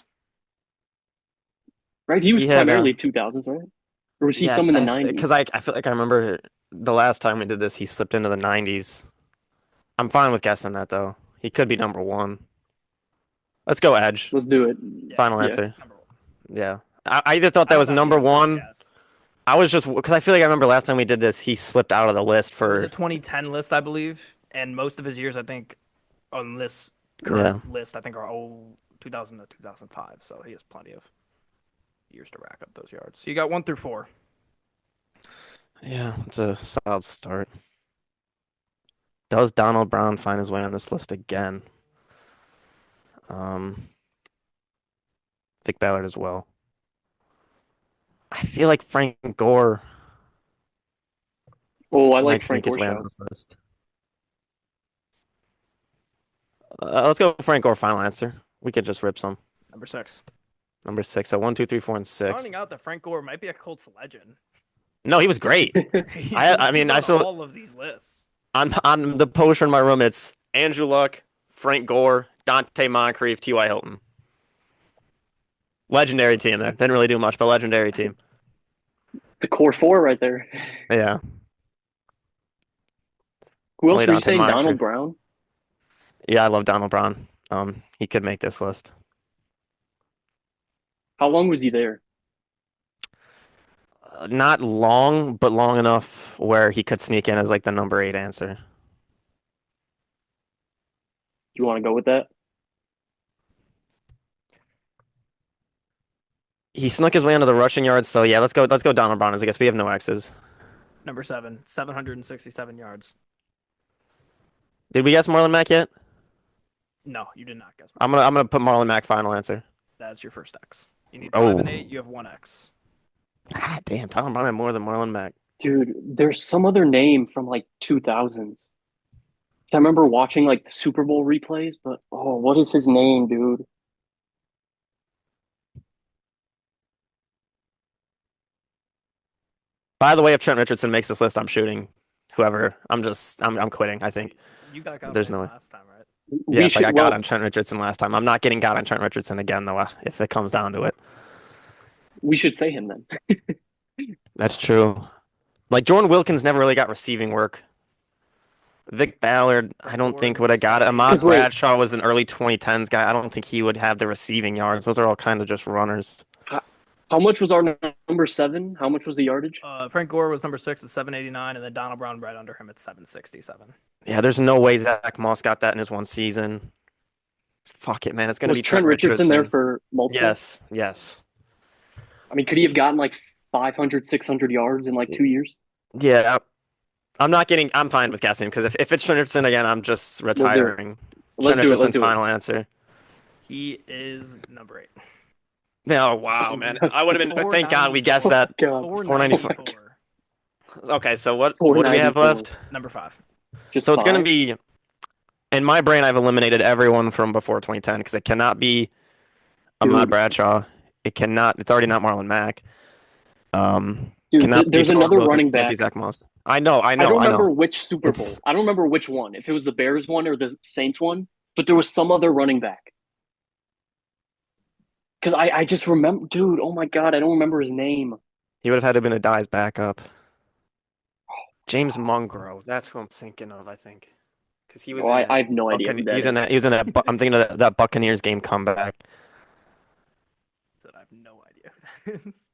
Right? He was He had, primarily 2000s, right? Or was he some in the 90s? Because I feel like I remember the last time we did this, he slipped into the 90s. I'm fine with guessing that though. He could be number 1. Let's go Edge. Let's do it. Yeah, Final yeah. answer. it's number 1. Yeah. I either thought that was number 1. I was just because I feel like I remember last time we did this, he slipped out of the list It was for a 2010 list, I believe, and most of his years, I think, on this current list, I think are 2000 to 2005. So he has plenty of years to rack up those yards. So you got 1 through 4. yeah, it's a solid start. Does Donald Brown find his way on this list again? Vic Ballard as well. I feel like Frank Gore Oh, I might like sneak Frank his way on Gorshaw. this list. Let's go Frank Gore, final answer. We could just rip some. Number 6. Number 6. So 1, 2, 3, 4, and 6. Finding out that Frank Gore might be a Colts legend. No, he was great. He's I mean, on I saw all of these lists. on the poster in my room. It's Andrew Luck, Frank Gore, Dante Moncrief, T.Y. Hilton. Legendary team there. Didn't really do much, but legendary team. The core 4 right there. Yeah. Who else Only were you Dante saying? Moncrief. Donald Brown? Yeah, I love Donald Brown. He could make this list. How long was he there? Not long, but long enough where he could sneak in as like the number 8 answer. Do you want to go with that? He snuck his way into the rushing yards, so yeah, let's go Donald Brown as I guess we have no X's. Number 7, 767 yards. Did we guess Marlon Mack yet? No, you did not guess. I'm gonna put Marlon Mack final answer. That's your first X. You need 5 and Oh. 8. You have 1 X. Ah, damn, Donald Brown had more than Marlon Mack. Dude, there's some other name from like 2000s. I remember watching like the Super Bowl replays, but oh, what is his name, dude? By the way, if Trent Richardson makes this list, I'm shooting whoever. I'm quitting. I think You got there's Godwin no way. last time, right? We Yes, I should got well, God on Trent Richardson last time. I'm not getting God on Trent Richardson again though. If it comes down to it, we should say him then. that's true. Like Jordan Wilkins never really got receiving work. Vic Ballard, I don't think would have got it. Ahmad 'Cause wait. Bradshaw was an early 2010s guy. I don't think he would have the receiving yards. Those are all kind of just runners. How much was our number 7? How much was the yardage? Frank Gore was number 6 at 789, and then Donald Brown right under him at 767. Yeah, there's no way Zach Moss got that in his one season. Fuck it, man. It's gonna Was be Trent Richardson there for multiple? Yes, yes. I mean, could he have gotten like 500, 600 yards in like 2 years? Yeah. I'm fine with guessing because if it's Trent Richardson again, I'm just retiring. Let's Trent do it. Let's Richardson, do it. final answer. He is number 8. Oh wow, man! I would have been. Thank God we guessed that. God. 494. Okay, so what do we have 494. left? Number 5. Just So it's going to 5? be, in my brain, I've eliminated everyone from before 2010 because it cannot be Ahmad Dude. Bradshaw. It cannot. It's already not Marlon Mack. Dude, Cannot be there's Jordan another Wilkins, running can't be back. Zach Moss. I know. I don't remember know. which Super Bowl. It's- I don't remember which one. If it was the Bears one or the Saints one, but there was some other running back. Because I just remember, dude. Oh my God, I don't remember his name. He would have had to have been a Dye's backup. James Monroe. That's who I'm thinking of. I think because he was. Oh, in I have no idea. He was in that. He was in that. I'm thinking of that Buccaneers game comeback. I have no idea who that is.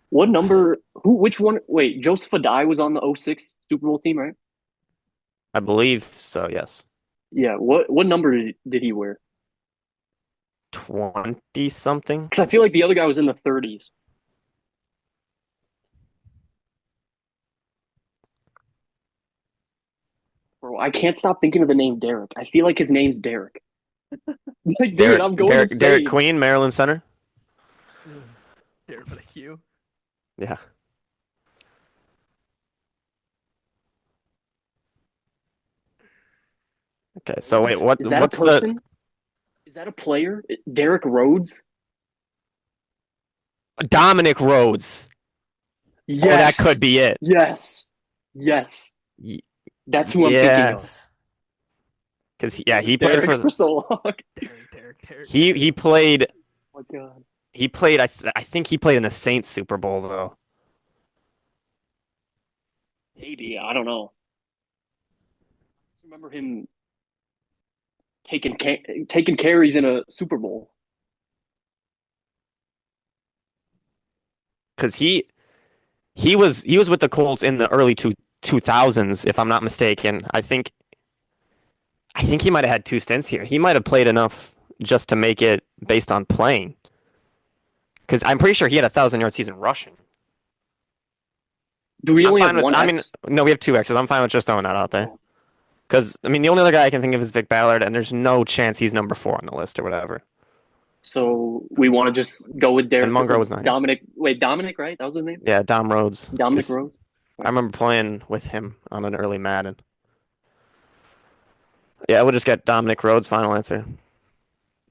What number? Who? Which one? Wait, Joseph Adai was on the 06 Super Bowl team, right? I believe so. Yes. Yeah. What number did he wear? 20 something. Because I feel like the other guy was in the 30s. Bro, I can't stop thinking of the name Derek. I feel like his name's Derek. Like, dude, I'm going insane. Derek Queen, Maryland Center. Derek with a Q. Yeah. Okay, so wait, Is that what's a person? Is that a player? Derek Rhodes? Dominic Rhodes? Yes. Oh, that could be it. Yes. Yes. Ye- That's who I'm thinking of. Yes. Because he played Derek for so long. Derek. he played Oh my God. he played I think he played in the Saints Super Bowl though. Maybe. I don't know. I remember him taking carries in a Super Bowl. Because he was with the Colts in the early 2000s, if I'm not mistaken. I think he might have had 2 stints here. He might have played enough just to make it based on playing. Because I'm pretty sure he had a 1,000-yard season rushing. Do we I'm only fine have with- one I mean, X? no, we have 2 X's. I'm fine with just throwing that out there. Because I mean, the only other guy I can think of is Vic Ballard, and there's no chance he's number 4 on the list or whatever. So we want to just go with Derek. And Monroe was 9. Dominic, right? That was his name? Yeah, Dom Rhodes. Dominic 'Cause Rhodes? I remember playing with him on an early Madden. Yeah, we'll just get Dominic Rhodes. Final answer.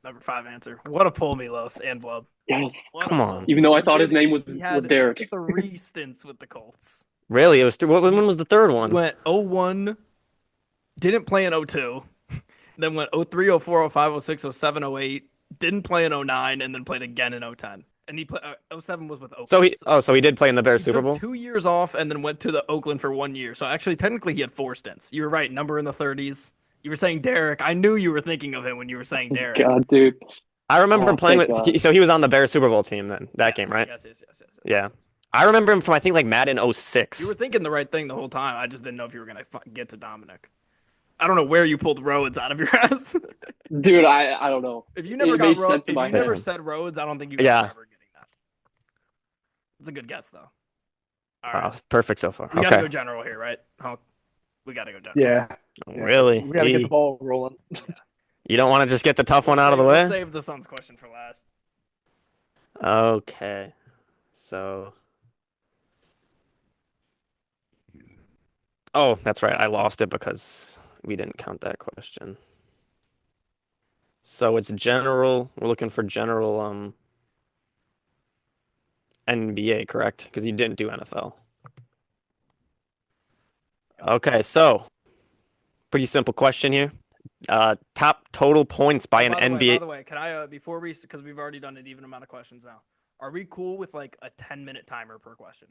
Number 5 answer. What a pull, Milos and Blub. Yes. What a Come pull. on. Even though I thought his name was He had Derek. 3 stints with the Colts. Really? It was when was the third one? Went 01, didn't play in 02, then went 03, 04, 05, 06, 07, 08, didn't play in 09, and then played again in 010. And he played 07 was with Oakland. So he did play in the Bears He Super took Bowl. 2 years off and then went to the Oakland for 1 year. So actually, technically, he had 4 stints. You were right. Number in the 30s. You were saying Derek. I knew you were thinking of him when you were saying Derek. God, dude. I remember Oh, playing thank with. God. So he was on the Bears Super Bowl team then that game, right? Yes. Yeah. I remember him from I think like Madden 06. You were thinking the right thing the whole time. I just didn't know if you were gonna get to Dominic. I don't know where you pulled Rhodes out of your ass. Dude, I don't know. If you never It got made Rhodes, sense in if my you never head. said Rhodes, I don't think you Yeah. were ever getting that. It's a good guess though. All Wow, right, perfect so far. we gotta go Okay. general here, right? Oh, we gotta go general. Yeah. Really? We gotta get the ball rolling. You don't want to just get the tough one out of the We'll way? save the Suns question for last. Okay. So Oh, that's right. I lost it because we didn't count that question. So it's general. We're looking for general NBA, correct? Because you didn't do NFL. Okay, so pretty simple question here. Top total points by Oh, an by NBA. the way, can I before we because we've already done an even amount of questions now. Are we cool with like a 10-minute timer per question?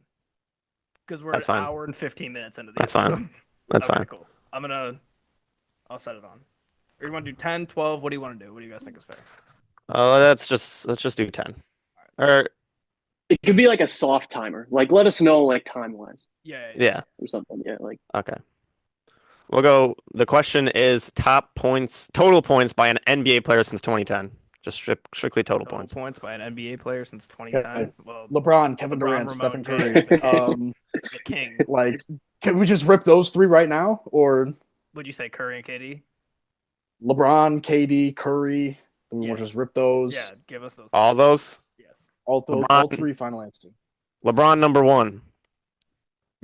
Because we're That's an fine. hour and 15 minutes into the That's episode. fine. That's Okay, fine. cool. I'll set it on. Or you want to do 10, 12? What do you want to do? What do you guys think is fair? Let's just do 10. Or It could be like a soft timer. Like, let us know, like, time-wise yeah. or something. Yeah, like, Okay. We'll go. The question is top points, total points by an NBA player since 2010. Just strictly total Total points. points by an NBA player since 2010. Okay. Well, LeBron, Kevin LeBron, Durant, Ramon, Stephen James, Curry. the king. Like, can we just rip those three right now? Or Would you say Curry and KD? LeBron, KD, Curry? Do we want Yeah. to just rip those? Yeah, give us those. All those. Yes. All LeBron- three final answer. LeBron number 1,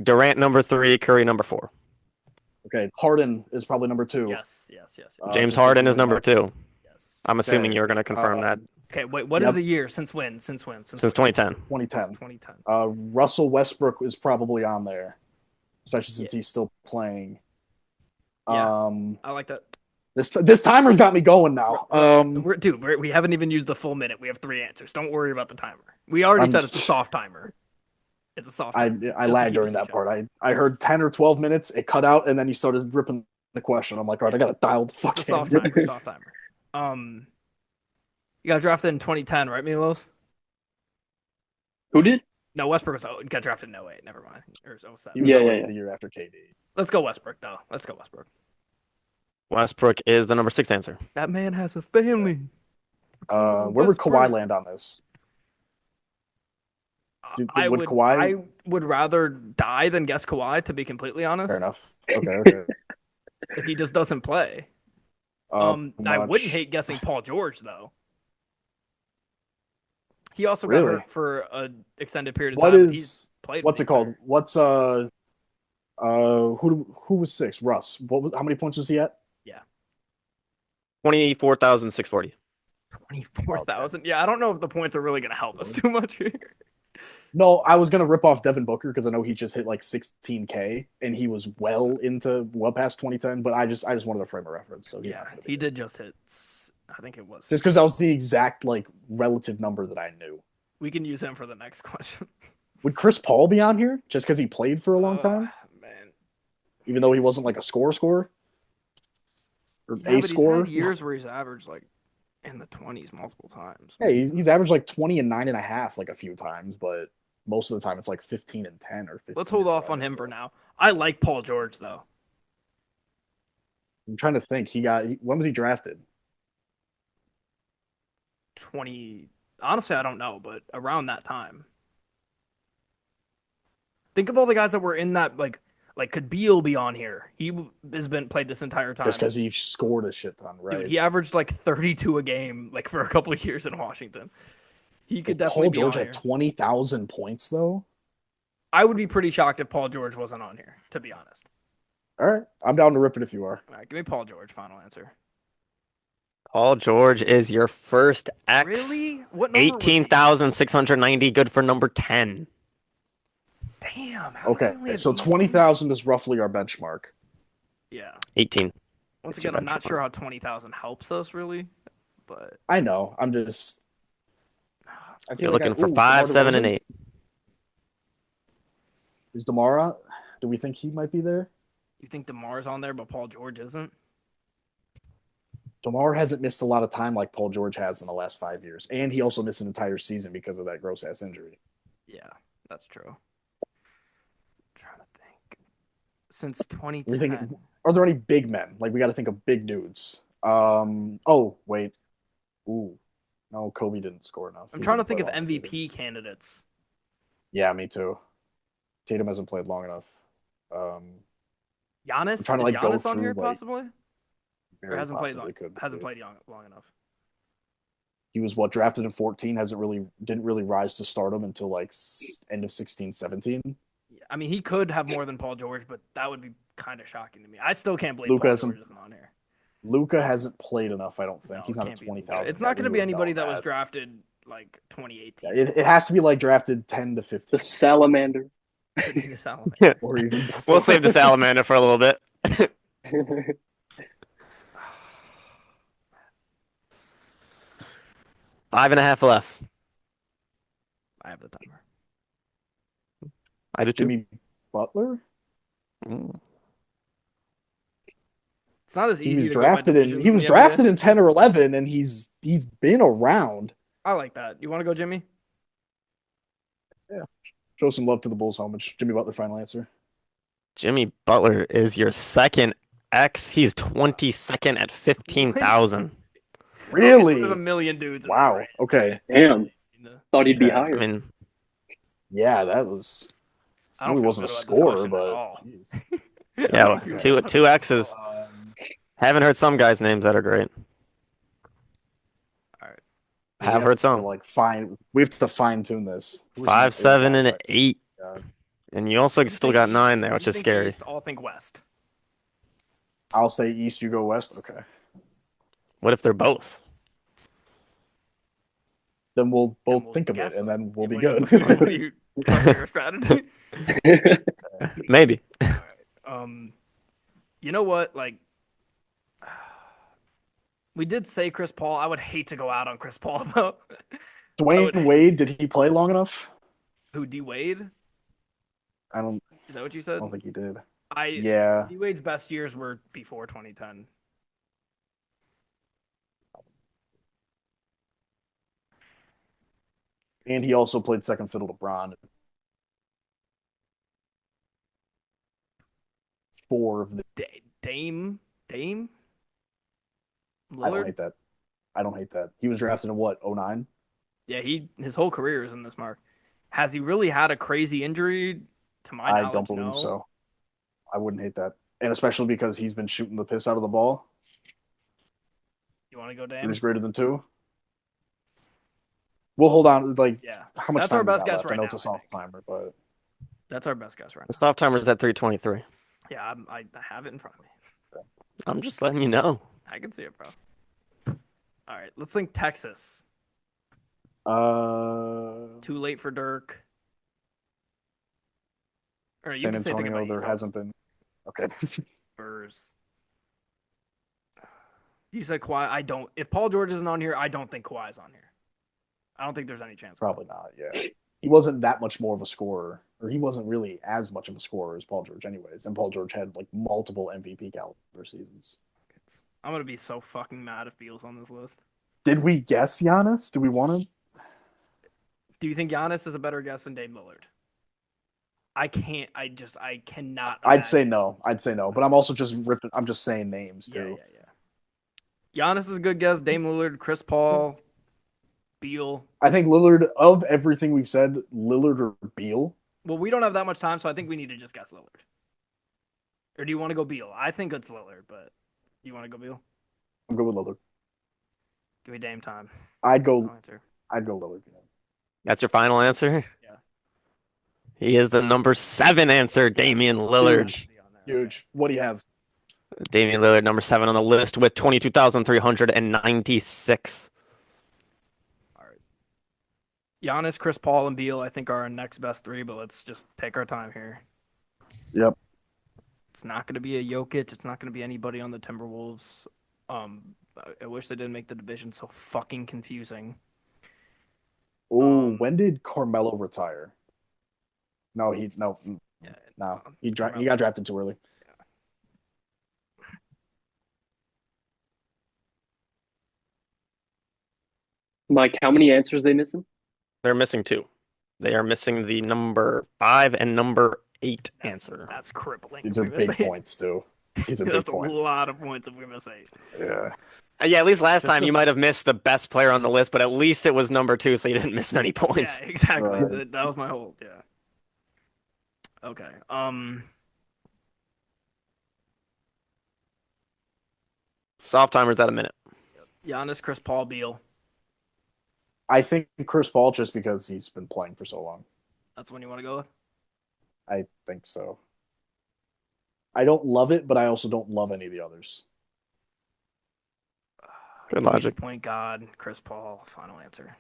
Durant number 3, Curry number 4. Okay, Harden is probably number 2. Yes. James just Harden because is he's number nuts. 2. Yes. I'm assuming Okay, you're going to confirm that Okay, wait, what is Yep. the year? Since when? since when? 2010. 2010. 2010. Russell Westbrook is probably on there, especially since he's still playing. Yeah. I like that. This timer's got me going now. We haven't even used the full minute. We have 3 answers. Don't worry about the timer. We already I'm- said it's a soft timer. It's a soft I timer. I Just to lagged keep during us in that check. part. I heard 10 or 12 minutes. It cut out, and then you started ripping the question. I'm like, all right, I gotta dial the fuck It's a soft in. timer. Soft timer. You got drafted in 2010, right, Milos? who did? No, Westbrook got drafted in 08. Never mind. Or He 07. was Yeah, already yeah. the year after KD. Let's go Westbrook, though. Let's go Westbrook. Westbrook is the number 6 answer. That man has a family. Where would Kawhi land on this? Would I would rather die than guess Kawhi, to be completely honest. Fair enough. Okay. If he just doesn't play. I wouldn't hate guessing Paul George though. He also got Really? hurt for an extended period of What time. But he's is played. what's when it he's called? better. What's who was 6? Russ. How many points was he at? 24,640. 24,000. Yeah, I don't know if the points are really going to help us too much here. No, I was gonna rip off Devin Booker because I know he just hit like 16K and he was well past 2010. But I just wanted a frame of reference. So he's Yeah, not gonna be he there. did just hit. I think it was. Just because that was the exact like relative number that I knew. We can use him for the next question. Would Chris Paul be on here just because he played for a long time, Man. even though he wasn't like a scorer or Yeah, a but he's scorer? had years where he's averaged like in the 20s multiple times. Hey, he's averaged like 20 and 9.5 like a few times, but most of the time it's like 15 and 10 or 15. Let's hold and off on 5. him for now. I like Paul George though. I'm trying to think. When was he drafted? 20. Honestly, I don't know, but around that time. Think of all the guys that were in that like could Beal be on here? He has been played this entire time. Just because he scored a shit ton, right? Dude, he averaged like 32 a game like for a couple of years in Washington. He could Does definitely Paul be George on have here. 20,000 points though? I would be pretty shocked if Paul George wasn't on here, to be honest. All right, I'm down to rip it if you are. All right, give me Paul George. Final answer. Paul George is your first X. Really? What number was he? 18,690. Good for number 10. Damn. how does he Okay, only have so 18? 20,000 is roughly our benchmark. Yeah. 18. Once It's your again, I'm not benchmark. sure how 20,000 helps us really, but I know. I'm just. I feel You're like looking for ooh, 5, DeMar 7, and DeRozan? 8. Is Demara? Do we think he might be there? you think DeMar's on there, but Paul George isn't? DeMar hasn't missed a lot of time like Paul George has in the last 5 years, and he also missed an entire season because of that gross ass injury. Yeah, that's true. trying to think. Since We 2010. think, are there any big men? Like we got to think of big dudes. Oh wait, ooh, no, Kobe didn't score enough. I'm He trying to didn't think play of long enough either. MVP candidates. Yeah, me too. Tatum hasn't played long enough. Giannis? I'm trying to, like, Is go Giannis on through, here like, possibly? Or very hasn't played possibly could hasn't be. played long enough. He was drafted in 14, didn't really rise to stardom until like end of 16, 17. Yeah, I mean, he could have more than Paul George, but that would be kind of shocking to me. I still can't believe Luka Paul hasn't- George isn't on here. Luka hasn't played enough, I don't think. No, He's it not a can't be 20,000. Luka. It's not going to guy. be We would anybody know that was drafted like 2018. Yeah, it has to be like drafted 10 to 15 The salamander. Could be the Salamander. or even before. We'll save the salamander for a little bit. 5.5 left. I have the timer. I do too. Jimmy Butler? Mm. It's not as He easy was to go by drafted in divisions he in was the drafted NBA. in 10 or 11 and he's been around. I like that. You want to go, Jimmy? Show some love to the Bulls homage. Jimmy Butler, final answer. Jimmy Butler is your second X. He's 22nd at 15,000. Really? There's a million dudes. In Wow. there, Okay. Damn. right? Thought he'd be Okay. I higher. mean, Yeah, that was. I I don't know he feel wasn't a good about this scorer, question at but. all. Jeez. yeah, Okay. two X's. Haven't heard some guys' names that are great. All right. We Have heard to, some. Like we have to fine tune this. Who's 5, my favorite 7, and guy? 8. God. And you also You still think got East- 9 there, you which is think scary. East, all think West. I'll say East, you go West. Okay. What if they're both? Then we'll both we'll think of it, guess and then we'll be What do you- good. what do you trust your strategy? Maybe. All right. You know what? Like, we did say Chris Paul. I would hate to go out on Chris Paul though. Dwayne Wade, did he play long enough? Who, D Wade? I don't Is that what you said? think he did. D Yeah. Wade's best years were before 2010. And he also played second fiddle to Bron. 4 of the. Dame. I don't Lillard. hate that. I don't hate that. He was drafted in what, 09? Yeah, his whole career is in this mark. Has he really had a crazy injury? To my I knowledge, don't believe no. so. I wouldn't hate that. And especially because he's been shooting the piss out of the ball. You want to go Dame? He's greater than 2. We'll hold on. Like, Yeah, how much that's time our we best got guess left? right I know now. it's a I soft think. timer, but That's our best guess right The now. soft timer's at 323. Yeah, I have it in front of me. I'm just letting you know. I can see it, bro. All right, let's think Texas. Too Too late for Dirk. Or you San can say think Antonio, about there East, hasn't been. Okay. Spurs. You said Kawhi. I don't. If Paul George isn't on here, I don't think Kawhi's on here. I don't think there's any chance. Probably not, yeah. He wasn't that much more of a scorer, or he wasn't really as much of a scorer as Paul George, anyways. And Paul George had like multiple MVP caliber seasons. I'm gonna be so fucking mad if Beal's on this list. Did we guess Giannis? Do we want to? Do you think Giannis is a better guess than Dame Lillard? I can't. I cannot. I'd say imagine. no. I'd say no. But I'm also just ripping. I'm just saying names Yeah, too. yeah. Giannis is a good guess. Dame Lillard, Chris Paul, Beal. I think Lillard, of everything we've said, Lillard or Beal. Well, we don't have that much time, so I think we need to just guess Lillard. Or do you want to go Beal? I think it's Lillard, but you want to go Beal? I'm good with Lillard. Give me Dame time. I'd I'll go. answer. I'd go Lillard. That's your final answer? Yeah. He is the number 7 answer, Damian Lillard. Huge. What do you have? Damian Lillard, number 7 on the list with 22,396. All right. Giannis, Chris Paul, and Beal, I think are our next best 3, but let's just take our time here. Yep. It's not going to be a Jokic. It's not going to be anybody on the Timberwolves. I wish they didn't make the division so fucking confusing. Oh, when did Carmelo retire? No, he no. Yeah, No, he Carmelo. got drafted too early. Mike, how many answers they missing? They're missing 2. They are missing the number 5 and number 8 answer. That's crippling. These if are we miss big 8. points too. These are big That's points. a lot of points if we miss 8. Yeah. Yeah, at least last Just time the- you might have missed the best player on the list, but at least it was number 2, so you didn't miss many Yeah, points. exactly. Right. That was my whole Okay. Soft timer's at a minute. Giannis, Chris Paul, Beal. I think Chris Paul just because he's been playing for so long. That's the one you want to go with? I think so. I don't love it, but I also don't love any of the others. Good Give me the logic. Point guard, Chris Paul. Final answer.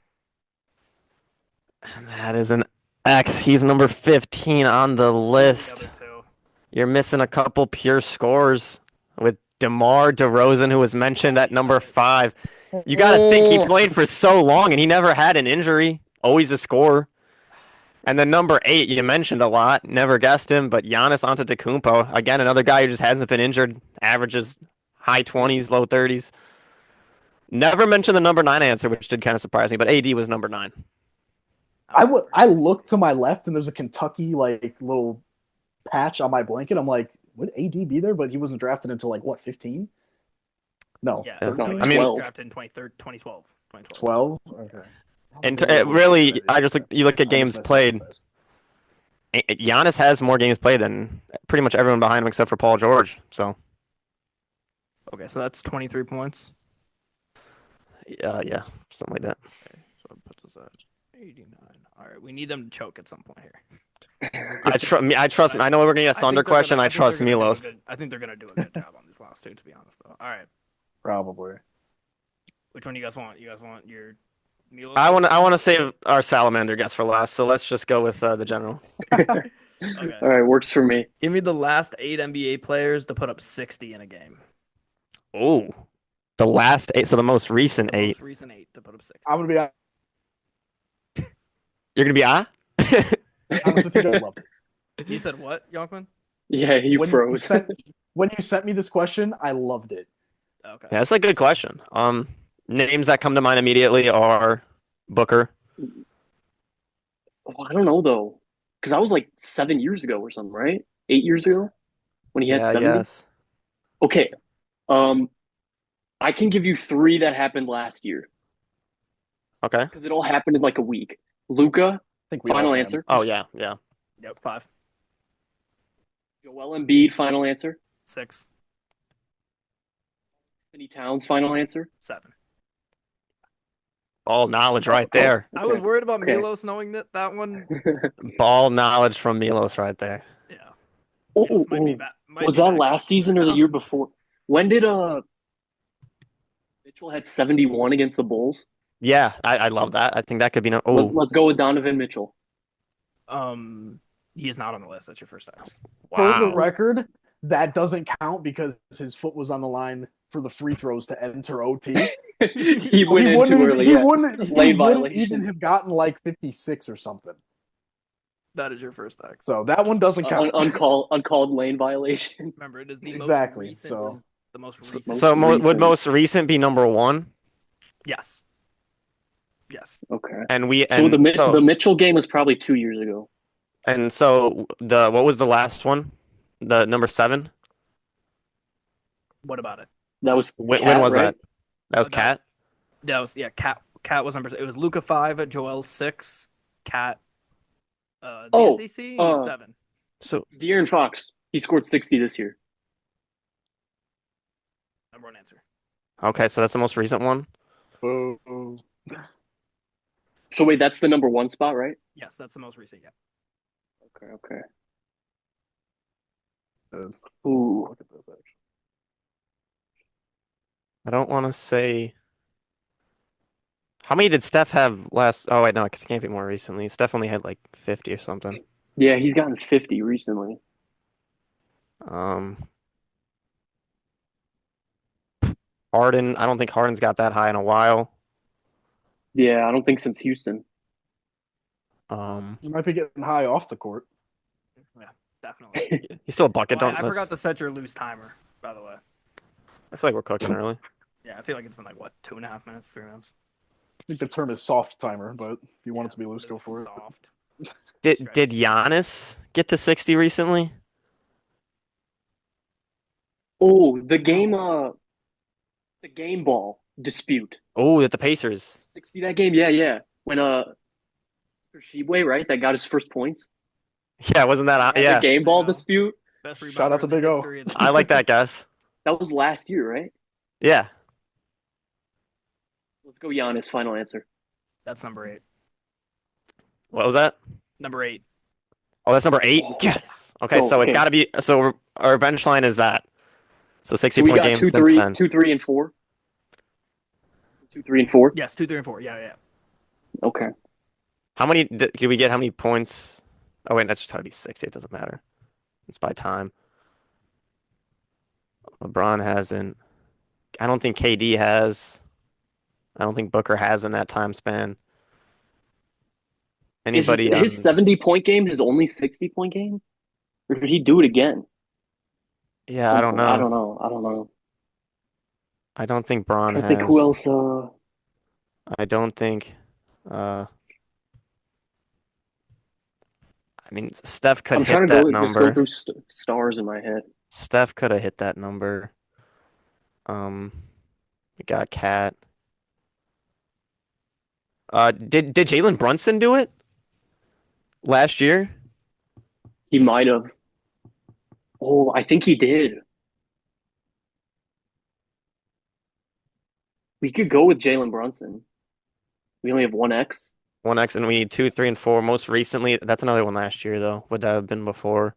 And that is an X. He's number 15 on the The list. other two. You're missing a couple pure scores with DeMar DeRozan, who was mentioned at number 5. You got to think he played for so long and he never had an injury. Always a scorer. And then number 8, you mentioned a lot. Never guessed him, but Giannis Antetokounmpo. Again, another guy who just hasn't been injured. Averages high 20s, low 30s. Never mentioned the number 9 answer, which did kind of surprise me, but AD was number 9. I look to my left and there's a Kentucky like little patch on my blanket. I'm like, would AD be there? But he wasn't drafted until like what, 15? No, Yeah, Yeah. 13? I mean- he was drafted in 2012. 12? Okay. And really, I just you look at games played. Giannis has more games played than pretty much everyone behind him except for Paul George. So, Okay, so that's 23 points. yeah, something like that. Okay, so it puts us at 89. All right, we need them to choke at some point here. I trust. I know we're gonna get a Thunder question. I trust Milos. I think they're gonna do a good job on these last two, to be honest, though. All right, Probably. which one do you guys want? You guys want your Milos? I want to save our salamander guess for last. So let's just go with the general. Okay. All right, works for me. Give me the last 8 NBA players to put up 60 in a game. Oh, the last 8. So the most recent The 8. most recent 8 to put up 60. I'm gonna be You're gonna be honest with you, I loved it. You said what, Yonkman? Yeah, you when froze. When you sent me this question, I loved it. Okay. Yeah, that's a good question. Names that come to mind immediately are Booker. Oh, I don't know though, because I was like 7 years ago or something, right? 8 years ago when he had Yeah, 70. yes. Okay, I can give you 3 that happened last year Okay. because it all happened in like a week. Luca, I think we final all can. answer. Oh yeah, yeah. Yep, 5, Joel Embiid, final answer. 6, Anthony Towns, final answer. 7. All knowledge right there. I was worried about Okay. Milos knowing that one. Ball knowledge from Milos right there. Yeah. Oh, Milos oh, oh. might Was be that back last season or the now. year before? When did Mitchell had 71 against the Bulls? Yeah, I love that. I think that could be no. Let's go with Donovan Mitchell. He is not on the list. That's your first X. For the Wow. record, that doesn't count because his foot was on the line for the free throws to enter OT. He went in too early. He Yeah. wouldn't Lane even violation. have gotten like 56 or something. That is your first X. So that one doesn't count. Uncalled lane violation. Remember, it is the Exactly, most recent. so- The most So- recent. So Most would recent. most recent be number 1? Yes. Yes. Okay. And we So and the Mitchell game was probably 2 years ago. and so the what was the last one? The number 7. What about it? That was When Cat, was right? that? That was No. Cat. That was Cat. Cat was number. It was Luca 5, Joel 6, Cat. Oh, SEC 7. So De'Aaron Fox. He scored 60 this year. Number 1 answer. okay, so that's the most recent one. Boo. So wait, that's the number 1 spot, right? Yes, that's the most recent. Yeah. Okay. Ooh, look at this actually. I don't want to say. How many did Steph have last? Oh wait, no, because it can't be more recently. Steph only had like 50 or something. Yeah, he's gotten 50 recently. Harden. I don't think Harden's got that high in a while. Yeah, I don't think since Houston. You might be getting high off the court. Definitely. He's still a bucket. Well, Don't. I let's- forgot to set your loose timer, by the way. I feel like we're cooking early. Yeah, I feel like it's been like what, 2.5 minutes, 3 minutes. I think the term is soft timer, but if you want it to be loose, go Really for it. soft. Did Giannis get to 60 recently? Oh, the game ball dispute. Oh, at the Pacers. 60 that game? Yeah. When Mr. Shibwe, right? That got his first points. Yeah, wasn't that? The Yeah, game ball Yeah. dispute. Best rebounder Shout out to in the Big O. history of the I like that guess. That was last year, right? Yeah. Let's go Giannis, final answer. That's number 8. What was that? Number 8. Oh, that's number 8. Yes. Okay, so it's okay. got to be. So our bench line is that. So So 60 we point got games since then. 2, 3, and 4. 2, 3, and 4. Yes, 2, 3, and 4. Yeah. Okay. How many did we get? How many points? Oh wait, that's just how to be 60. It doesn't matter. It's by time. LeBron hasn't. I don't think KD has. I don't think Booker has in that time span. Is Anybody his on? 70-point game his only 60-point game? Or did he do it again? Yeah, I Some don't point? I know. don't know. I don't know. I don't think Braun Trying to think who has. else. I don't think. Uh, I mean, Steph could I'm trying hit to that just go number. through stars in my head. Steph could have hit that number. Um, we got Cat. Did Jalen Brunson do it last year? He might have. Oh, I think he did. We could go with Jalen Brunson. We only have one X. 1X, and we need 2, 3, and 4. Most recently, that's another one last year, though. Would that have been before?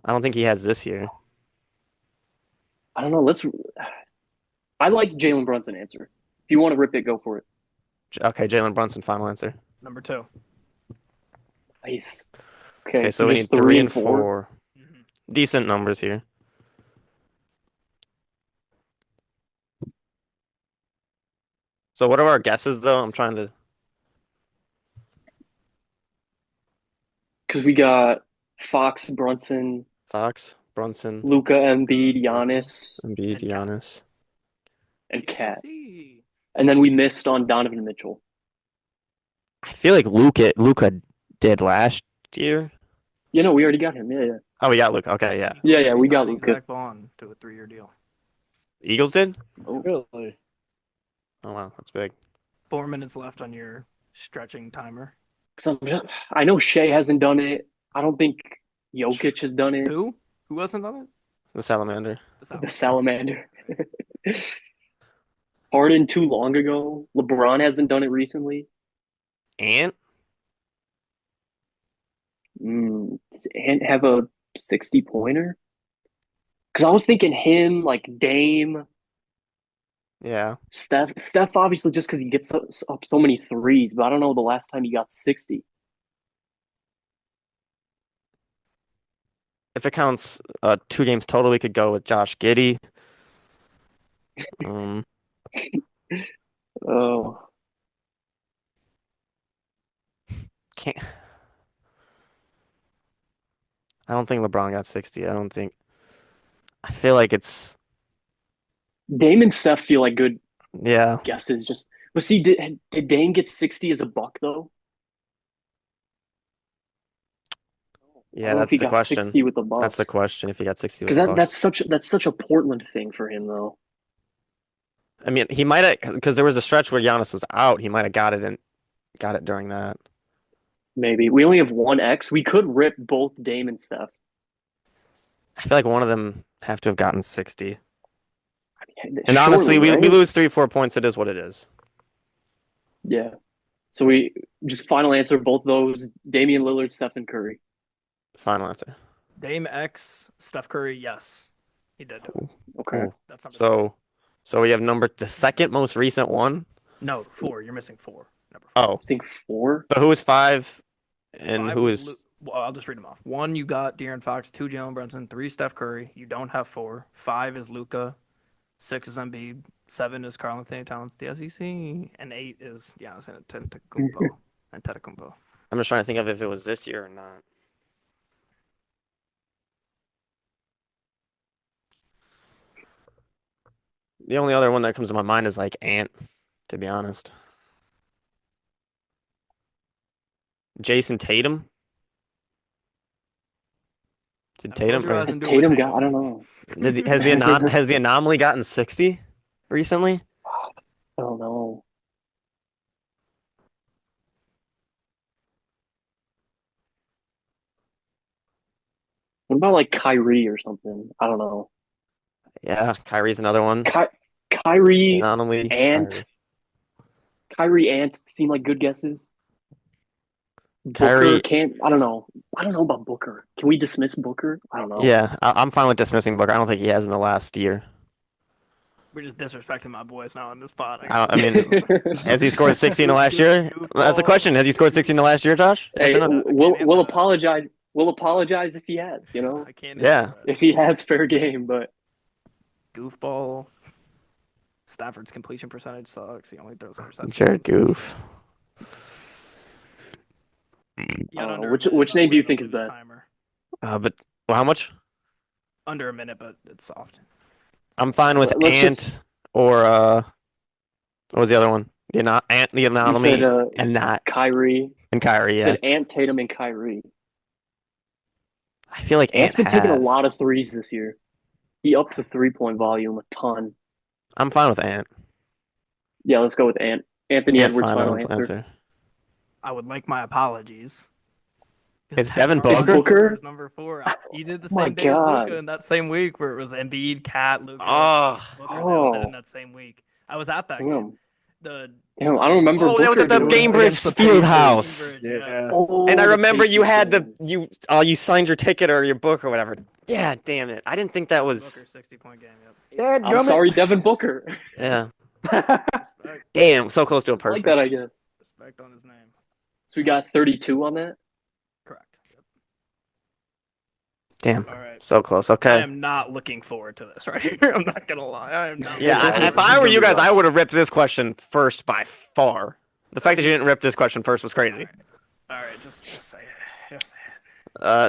I don't think he has this year. I don't know. I like Jalen Brunson answer. If you want to rip it, go for it. Okay, Jalen Brunson, final answer. Number 2. Nice. Okay, Okay, so we just need 3 and 4. 4. Decent numbers here. So what are our guesses, though? I'm trying to. Because we got Fox, Brunson, Fox, Brunson, Luca, Embiid, Giannis, Embiid, And Cat. Giannis. and Cat. ACC. And then we missed on Donovan Mitchell. I feel like Luca did last year. You know, we already got him. Yeah. Oh, we got Luca. Okay, yeah. Yeah, we got Re-signing Luka. Zach Vaughn to a 3-year deal. Eagles did? Oh. Really? Oh wow, that's big. 4 minutes left on your stretching timer. I know Shea hasn't done it. I don't think Jokic has done it. Who? Who hasn't done it? The salamander. The Salamander. Harden too long ago. LeBron hasn't done it recently. Ant? Does Ant have a 60-pointer? Because I was thinking him, like Dame, Yeah. Steph. Steph, obviously, just because he gets up so many threes, but I don't know the last time he got 60. If it counts 2 games total, we could go with Josh Giddey. Um, Oh, can't. I don't think LeBron got 60. I don't think. I feel like it's. Dame and Steph feel like good Yeah. guesses. But see, did Dame get 60 as a Buck though? I Yeah, don't know if that's he the got question. 60 with the Bucks. That's the question. If he got 60 with Because the that's Bucks. that's such a Portland thing for him though. I mean, he might have because there was a stretch where Giannis was out. He might have got it during that. Maybe we only have one X. We could rip both Dame and Steph. I feel like one of them have to have gotten 60. I mean, And honestly, surely, we right? lose 3, 4 points. It is what it is. Yeah. So we just final answer both those: Damian Lillard, Stephen Curry. Final answer. Dame X, Steph Curry, yes. He did. Cool. Okay. Cool. That's number So we have the second most recent one. No, 4. You're missing 4. Number 4. Oh, I think 4. so who is 5 and 5 who was is well, I'll just read them off. 1, you got De'Aaron Fox. 2, Jalen Brunson. 3, Steph Curry. You don't have 4. 5 is Luca. 6 is Embiid. 7 is Karl Anthony Towns, the SEC. And 8 is Giannis Antetokounmpo. I'm just trying to think of if it was this year or not. The only other one that comes to my mind is like Ant, to be honest. Jason Tatum. Did I Tatum told you I or was Has do it with Tatum got? I don't know. has the anomaly gotten 60 recently? I don't know. What about like Kyrie or something? I don't know. Yeah, Kyrie's another one. Kyrie, Anomaly. Ant. Kyrie, Ant seem like good guesses. Booker Kyrie. can't. I don't know. I don't know about Booker. Can we dismiss Booker? I don't know. Yeah, I'm fine with dismissing Booker. I don't think he has in the last year. We're just disrespecting my boys now on this pod. I mean, has he scored 16 the last year? That's the question. Has he scored 16 the last year, Josh? Yes Hey, or no? we'll answer we'll that. apologize. We'll apologize if he has. You know, I can't. Yeah. answer that. if he has fair game. But Goofball. Stafford's completion percentage sucks. He only throws interceptions. Jared Goof. He had Uh, under a which- minute, which by the name do you way, think to is lose best? timer. But well, how much? Under a minute, but it's soft. I'm fine with Let's Ant just- or what was the other one? Ant, the you anomaly, said and not Kyrie. and Kyrie. You Yeah, said Ant, Tatum, and Kyrie. I feel like Ant's Ant been taking a has. lot of threes this year. He upped the 3-point volume a ton. I'm fine with Ant. Yeah, let's go with Ant. Anthony Ant Edwards' final finals answer. I would like my apologies. It's Devin Devin Booker? Booker is number 4. He did the Oh my same day as God. Luka in that same week where it was Embiid, Cat, Luka, Oh, Booker. They all did Oh. in that same week. I was at that game. Damn. The Damn, I don't remember. Oh, that was Booker at the doing it. Gainbridge Against the Fieldhouse. Pacers. Yeah. Oh, and I the remember you Pacers had game. you signed your ticket or your book or whatever. Yeah, damn it. I didn't think that Booker was 60-point game. Yep. I'm sorry, Devin Booker. yeah. Respect, Damn, so close to a I like perfect. that, I guess. respect on his name. So we got 32 on that. Correct. Yep. Damn, All right. so close. I Okay. am not looking forward to this right here. I'm not gonna lie. I am not. Yeah, looking if forward I to were this. you guys, I would have ripped this question first by far. The fact that you didn't rip this question first was crazy. All right, just say it. Just say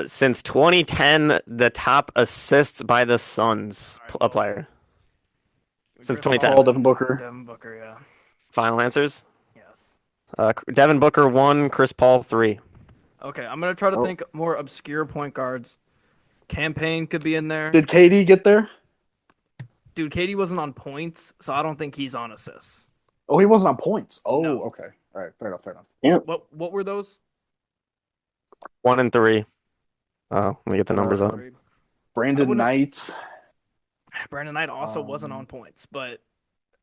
it. Since 2010, the top assists by the Suns a player. Since Griffin 2010. Paul, Devin Booker. Devin Booker, yeah. Final answers. Yes. Devin Booker 1, Chris Paul 3. Okay, I'm gonna try to Oh. think more obscure point guards. Campaign could be in there. Did KD get there? Dude, KD wasn't on points, so I don't think he's on assists. Oh, he wasn't on points. Oh, No. okay. All right. Fair enough. Fair enough. What were those? 1 and 3. Oh, let me get the numbers up. Brandon wouldn't- Knight. Brandon Knight also wasn't on points, but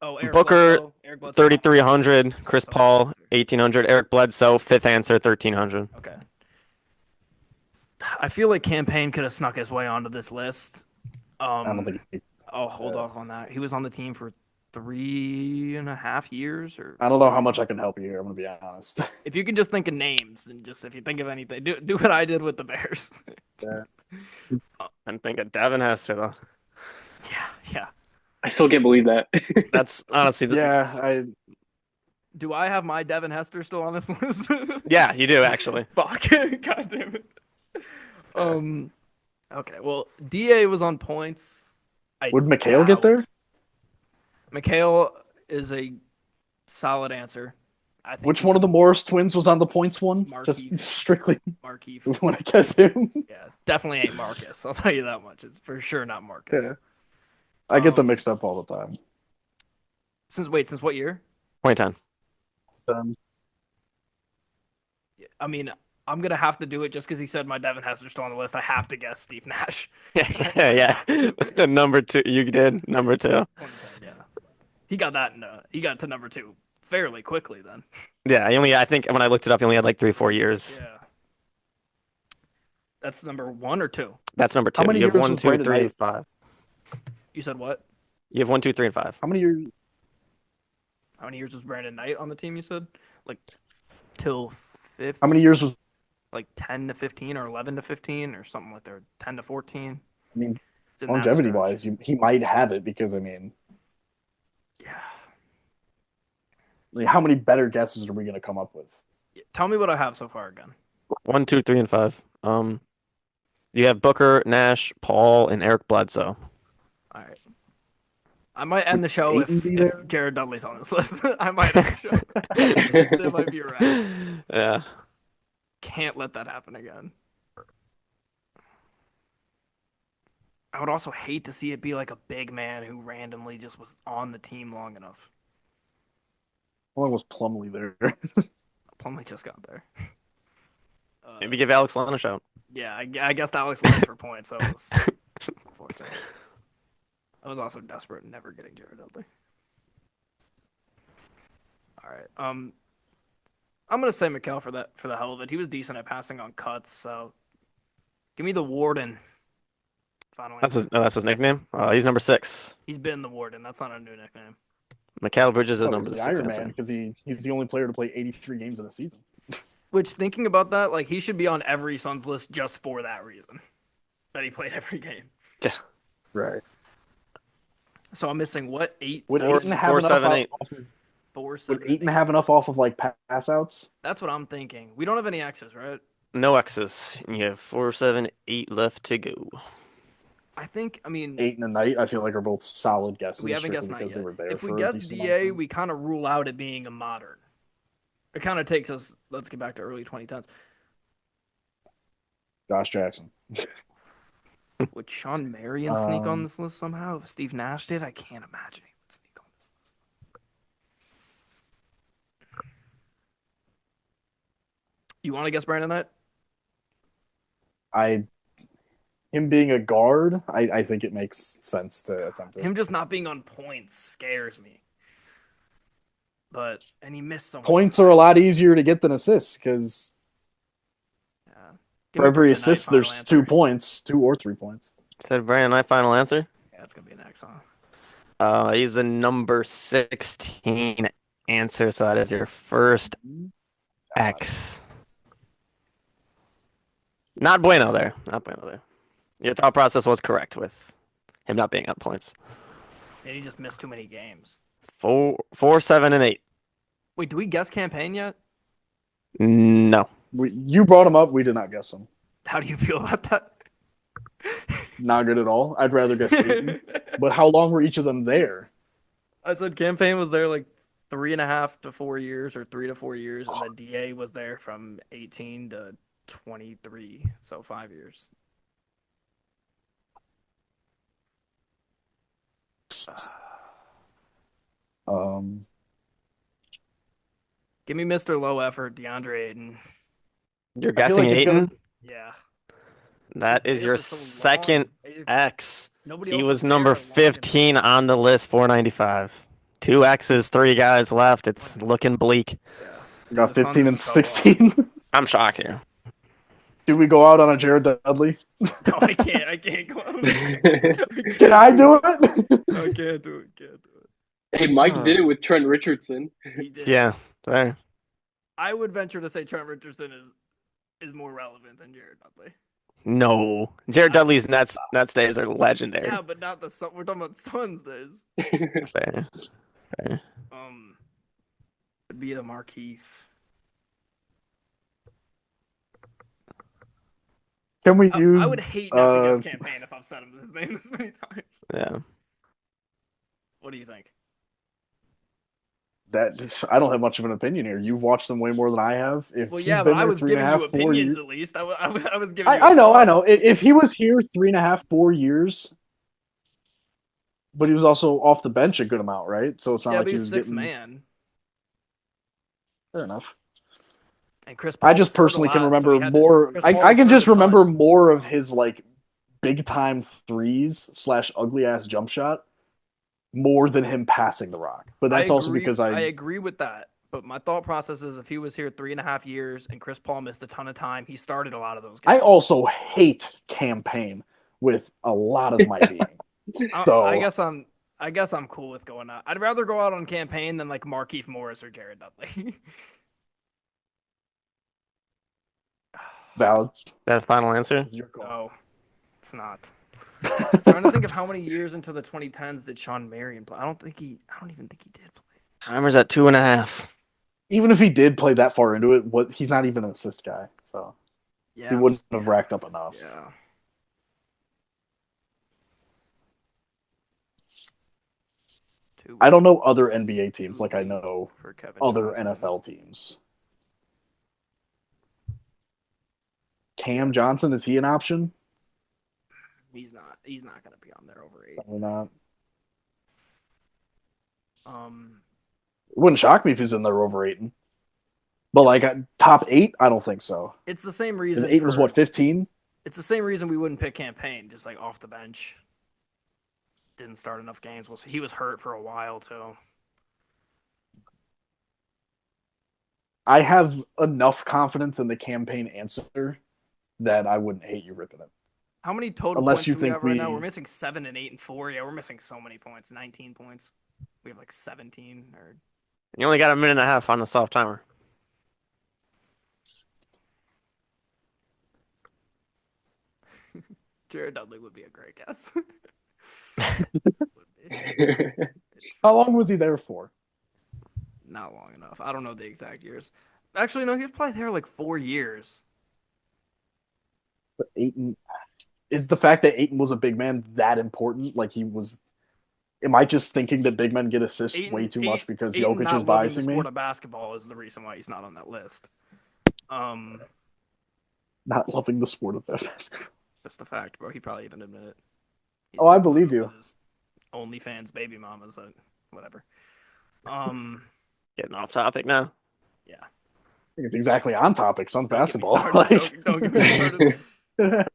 Eric Booker, Bledsoe, Eric Bledsoe. 3,300. Chris Paul 1,800. Eric Bledsoe, fifth answer, 1,300. Okay. I feel like Campaign could have snuck his way onto this list. I don't think. I'll hold off on that. He was on the team for 3.5 years, or I don't know how much I can help you here. I'm gonna be honest. if you can just think of names and just if you think of anything, do what I did with the Bears. I'm thinking Devin Hester though. yeah. I still can't believe that. That's honestly Yeah, Do I have my Devin Hester still on this list? Yeah, you do actually. Fuck. God damn it. Okay. Well, Da was on points. would McHale get there? McHale is a solid answer. I think Which one of the Morris twins was on the points one? Markeith. Just strictly Markeith. when I guess him. Yeah, definitely ain't Marcus. I'll tell you that much. It's for sure not Marcus. Yeah. I get them mixed up all the time. Since what year? 2010. I mean, I'm gonna have to do it just because he said my Devin Hester's still on the list. I have to guess Steve Nash. Yeah. Number 2, you did number 2. 2010, yeah. He got that. He got to number 2 fairly quickly then. Yeah, I think when I looked it up, he only had like 3-4 years. Yeah. That's number 1 or 2. That's number 2. How many You have years 1, was 2, Brandon 3, and Knight? 5. You said what? You have 1, 2, 3, and 5. How many years? How many years was Brandon Knight on the team? You said like till 15. How many years was? Like 10 to 15 or 11 to 15 or something like that. 10 to 14. I mean, It's in that longevity stretch. wise, he might have it because I mean, Yeah. like, how many better guesses are we gonna come up with? Tell me what I have so far again. 1, 2, 3, and 5. You have Booker, Nash, Paul, and Eric Bledsoe. All right. I might end the show Ayton be if there? Jared Dudley's on this list. I might end the show. That might be right. Yeah. Can't let that happen again. I would also hate to see it be like a big man who randomly just was on the team long enough. How long was Plumlee there? Plumlee just got there. Maybe give Alex Len a shout. Yeah, I guessed Alex Len for points. That was unfortunate. I was also desperate and never getting Jared Dudley. All right. I'm gonna say Mikal for the hell of it. He was decent at passing on cuts, so Give me the Warden. Final answer. That's his nickname. He's number 6. He's been the Warden. That's not a new nickname. Mikal Bridges is Oh, number he's the 6 Iron answer. Man because he's the only player to play 83 games in a season. Which, thinking about that, like, he should be on every Suns list just for that reason. That he played every game. Yeah. Right. So I'm missing what? 8? Would Four- Aiton have four, enough seven, off eight. of, 4, would 7, Aiton 8. have enough off of like pass outs? That's what I'm thinking. We don't have any X's, right? No X's. And you have 4, 7, 8 left to go. I think, I mean, Aiton and Knight, I feel like are both solid guesses. we haven't strictly guessed Knight because yet. they were there If we for a guess decent amount of DA, time. we kind of rule out it being a modern. It kind of takes us, let's get back to early 2010s. Josh Jackson. Would Sean Marion sneak on Um, this list somehow? If Steve Nash did, I can't imagine he would sneak on this list. You want to guess Brandon Knight? Him being a guard, I think it makes sense to attempt it. Him just not being on points scares me. And he missed so much Points are a lot easier to get than assists because Yeah. Give for me every Brandon Knight, assist, final there's answer. 2 points, 2 or 3 points. Said Brandon Knight, final answer. Yeah, it's gonna be an X, huh? He's the number 16 answer, so that is your first X. Not bueno there. Not bueno there. Your thought process was correct with him not being on points. And he just missed too many games. 4, 7, and 8. Wait, do we guess campaign yet? No. You brought him up. We did not guess him. How do you feel about that? Not good at all. I'd rather guess Aiton. But how long were each of them there? I said campaign was there like 3.5 to 4 years, or 3 to 4 years, and then DA was there from 18 to 23, so 5 years. Um, Give me Mr. Low Effort, DeAndre Ayton. You're I feel guessing like it's gonna- Aiton? Yeah. That is It your was so second long. It just- X. Nobody He else was is there number long enough. 15 on the list, 495. 2 X's, 3 guys left. It's looking bleak. Yeah. got The Suns 15 and is so 16. I'm shocked here. Do we go out on a Jared Dudley? No, I can't. I can't go out. Can I do it? I can't do it. Can't do Hey, Mike did it with Trent Richardson. it. He did. Yeah, fair. I would venture to say Trent Richardson is more relevant than Jared Dudley. No. Jared Dudley's Nets days are legendary. Yeah, but not the Sun. We're talking about Suns days. Fair. Fair. Would be the Markeith. Can we use? I would hate not to guess uh, campaign if I've said his name this many times. Yeah. What do you think? that? I don't have much of an opinion here. You've watched them way more than I have. If Well, he's yeah, been but I there was 3.5, giving you 4 opinions years, at least. I was giving you. I know. If he was here 3.5, 4 years, but he was also off the bench a good amount, right? So it's not Yeah, like but he he's was sixth getting. man. Fair enough. And Chris Paul I just scored a personally can lot, so remember he had to- more. Chris I Paul can scored just a ton. remember more of his like big time threes / ugly ass jump shot more than him passing the rock. But that's also because I agree with that. But my thought process is if he was here 3.5 years and Chris Paul missed a ton of time, he started a lot of those games. I also hate campaign with a lot of my being. So I guess I'm cool with going out. I'd rather go out on campaign than like Markieff Morris or Jared Dudley. valid. That final answer? Is your call. No, it's not. Trying to think of how many years into the 2010s did Sean Marion play. I don't even think he did play. Timer's at 2.5. Even if he did play that far into it, he's not even an assist guy, so Yeah, he wouldn't have racked up enough. Yeah. I don't know other NBA teams like I know for Kevin other Johnson. NFL teams. Cam Johnson, is he an option? He's not. He's not going to be on there over 8. Probably not. It It wouldn't shock me if he's in there over Aiton. But like top 8, I don't think so. It's the same Because reason. Aiton was what, 15? It's the same reason we wouldn't pick campaign, just like off the bench. Didn't start enough games. Well, he was hurt for a while too. I have enough confidence in the campaign answer then I wouldn't hate you ripping it. How many total Unless points you do we think have right now? we- We're missing 7 and 8 and 4. Yeah, we're missing so many points. 19 points. We have like 17 or You only got a minute and a half on the soft timer. Jared Dudley would be a great guess. How long was he there for? Not long enough. I don't know the exact years. Actually, no, he was probably there like 4 years. Aiton, is the fact that Aiton was a big man that important? Like he was. Am I just thinking that big men get assists way too much because Aiton Jokic not is loving the biasing me? sport of basketball is the reason why he's not on that list. Not loving the sport of basketball. Just a fact, bro. He probably even admitted it. He's Oh, I been believe put you. up with his OnlyFans baby mamas, whatever. Getting off topic now. Yeah. I think it's exactly on topic. Suns Don't get me basketball. started. Don't get me started.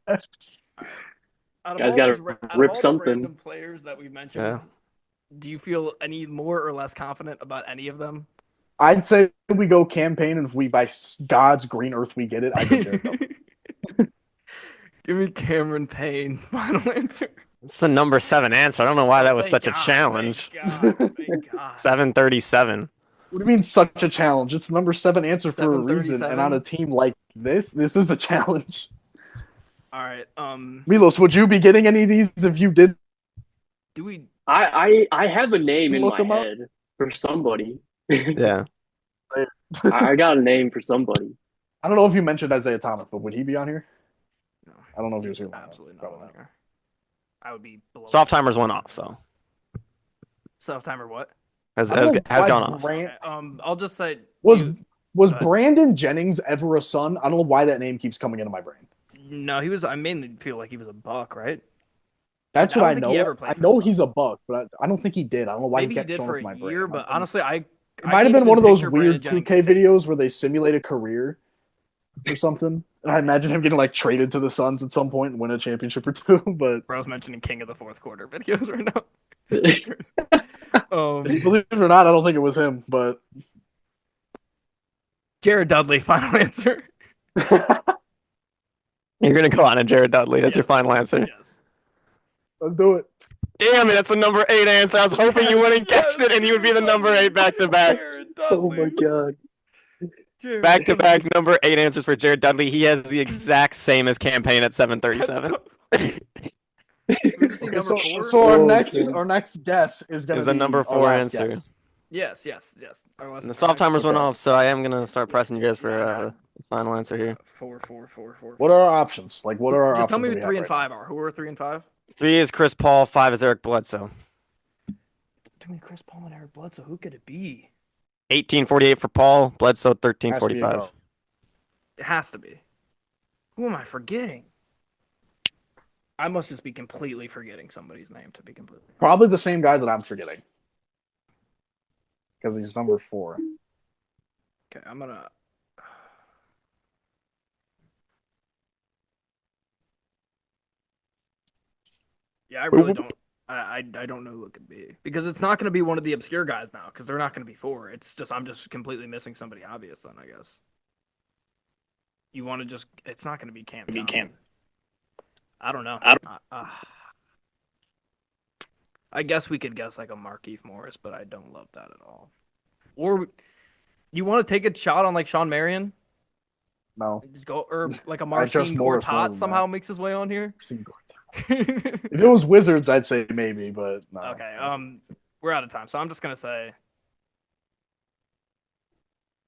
Out of Guys all gotta these out of rip all the something. random players that we mentioned, Yeah. do you feel any more or less confident about any of them? I'd say we go campaign, and if we by God's green earth we get it, I go Jared Dudley. Give me Cameron Payne. Final answer. It's the number 7 answer. I don't know why that was Thank such God, a challenge. Thank God. Thank God. 737. What do you mean such a challenge? It's the number 7 answer for a reason, 737? and on a team like this is a challenge. All right. Milos, would you be getting any of these if you did? Do we? I have a name in Look my him up. head for somebody. Yeah. I got a name for somebody. I don't know if you mentioned Isaiah Thomas, but would he be on here? No, I don't know if he was he's here. absolutely not Probably on not. here. I would be below. Soft timers went off, so Soft timer. What? has I don't know has why gone off. Brand- Okay, I'll just say was you- was go ahead. Brandon Jennings ever a Sun? I don't know why that name keeps coming into my brain. No, he was. I mainly feel like he was a Buck, right? That's I what don't I think know. he ever played I for know the he's a Buck, but I don't think he did. I don't know why Maybe he he kept did showing for up in my a brain. year, but honestly, it might have been one of those weird 2K videos where they simulate a career or something. And I imagine him getting like traded to the Suns at some point and win a championship or two. But Bro's mentioning King of the Fourth Quarter videos right now. believe it or not, I don't think it was him. But Jared Dudley, final answer. You're gonna go on a Jared Dudley. That's your Yes. final answer. Yes. let's do it. Damn it, that's the number 8 answer. I was hoping you wouldn't guess it and you would be the number 8 back to back. Jared Oh my Dudley. god. Jared Back to back Dudley. number 8 answers for Jared Dudley. He has the exact same as campaign at That's 737. so- We're just Okay, number so, 4? so our Oh, next okay. our next guess is gonna Is the be number our 4 last answer. guess. Yes. Our last And the soft timers went Okay. off, so I am gonna start pressing you guys for the final answer here. 4. What are our options? Like, what are our Just tell options? me that who we 3 have and right 5 are. Who are 3 and 5? 3 is Chris Paul, 5 is Eric Bledsoe. Too many Chris Paul and Eric Bledsoe. Who could it be? 1848 for Paul, Bledsoe now? Has to be a 1345. go. It has to be. Who am I forgetting? I must just be completely forgetting somebody's name to be completely. Probably the same guy that I'm forgetting. Because he's number 4. Okay, I'm gonna. Yeah, I really don't. I don't know who it could be because it's not going to be one of the obscure guys now because they're not going to be 4. It's just I'm just completely missing somebody obvious then I guess. You want to just? It's not going to be Cam Johnson. I don't know. I guess we could guess like a Markieff Morris, but I don't love that at all. Or you want to take a shot on like Sean Marion? No. Just go or like a I trust Marcin Morris more Gortat than somehow makes his way on here. If it was Wizards, I'd say maybe, but no. Okay, we're out of time, so I'm just gonna say,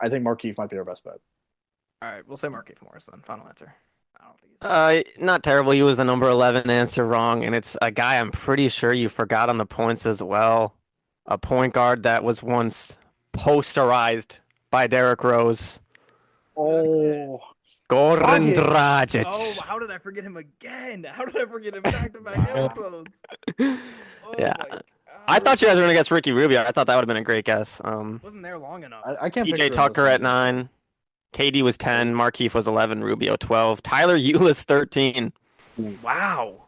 I think Markieff might be our best bet. all right, we'll say Markieff Morris then. Final answer. I don't think he's. Not terrible. He was the number 11 answer wrong, and it's a guy I'm pretty sure you forgot on the points as well. A point guard that was once posterized by Derrick Rose. Oh, Goran Dragic. Dragic. Oh, how did I forget him again? How did I forget him back-to-back episodes? Oh Yeah. my God. I thought you guys were gonna guess Ricky Rubio. I thought that would have been a great guess. Wasn't there long enough. I can't. picture PJ him Tucker as- at 9. KD was 10. Markieff was 11. Rubio 12. Tyler Ulis 13. Wow,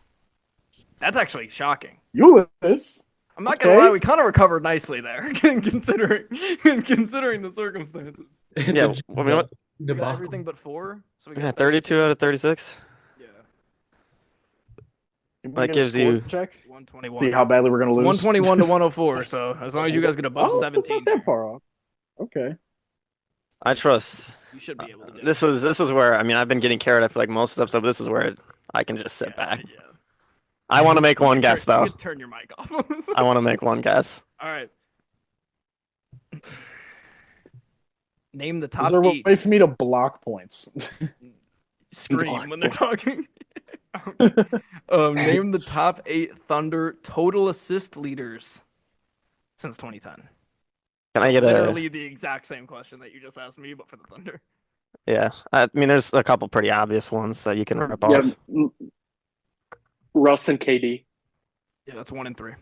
that's actually shocking. Ulis. I'm not gonna Okay. lie, we kind of recovered nicely there, considering the circumstances. Yeah, well, you know what? We got Debacle. everything but 4, so we Yeah, got 32 out of 36. Yeah, Can we That get a gives score you- check. 121. See how badly we're gonna lose. 121 to 104. So as long as you guys get above Oh, that's 17, not that far off. Okay. I trust. you should be able to do This is where I mean I've been getting carried. I feel like most of the episode, but this is where I can just sit Yeah, back. yeah. I want to make one guess You though. could turn your mic off. I want to make one guess. All right. Name the Is top there a 8. way for me to block points? Scream when they're talking. Name the top 8 Thunder total assist leaders since 2010. Can I get a? Literally the exact same question that you just asked me, but for the Thunder. Yeah, I mean there's a couple pretty obvious ones that you can rip Yeah, off. Russ and KD. Yeah, that's 1 and 3.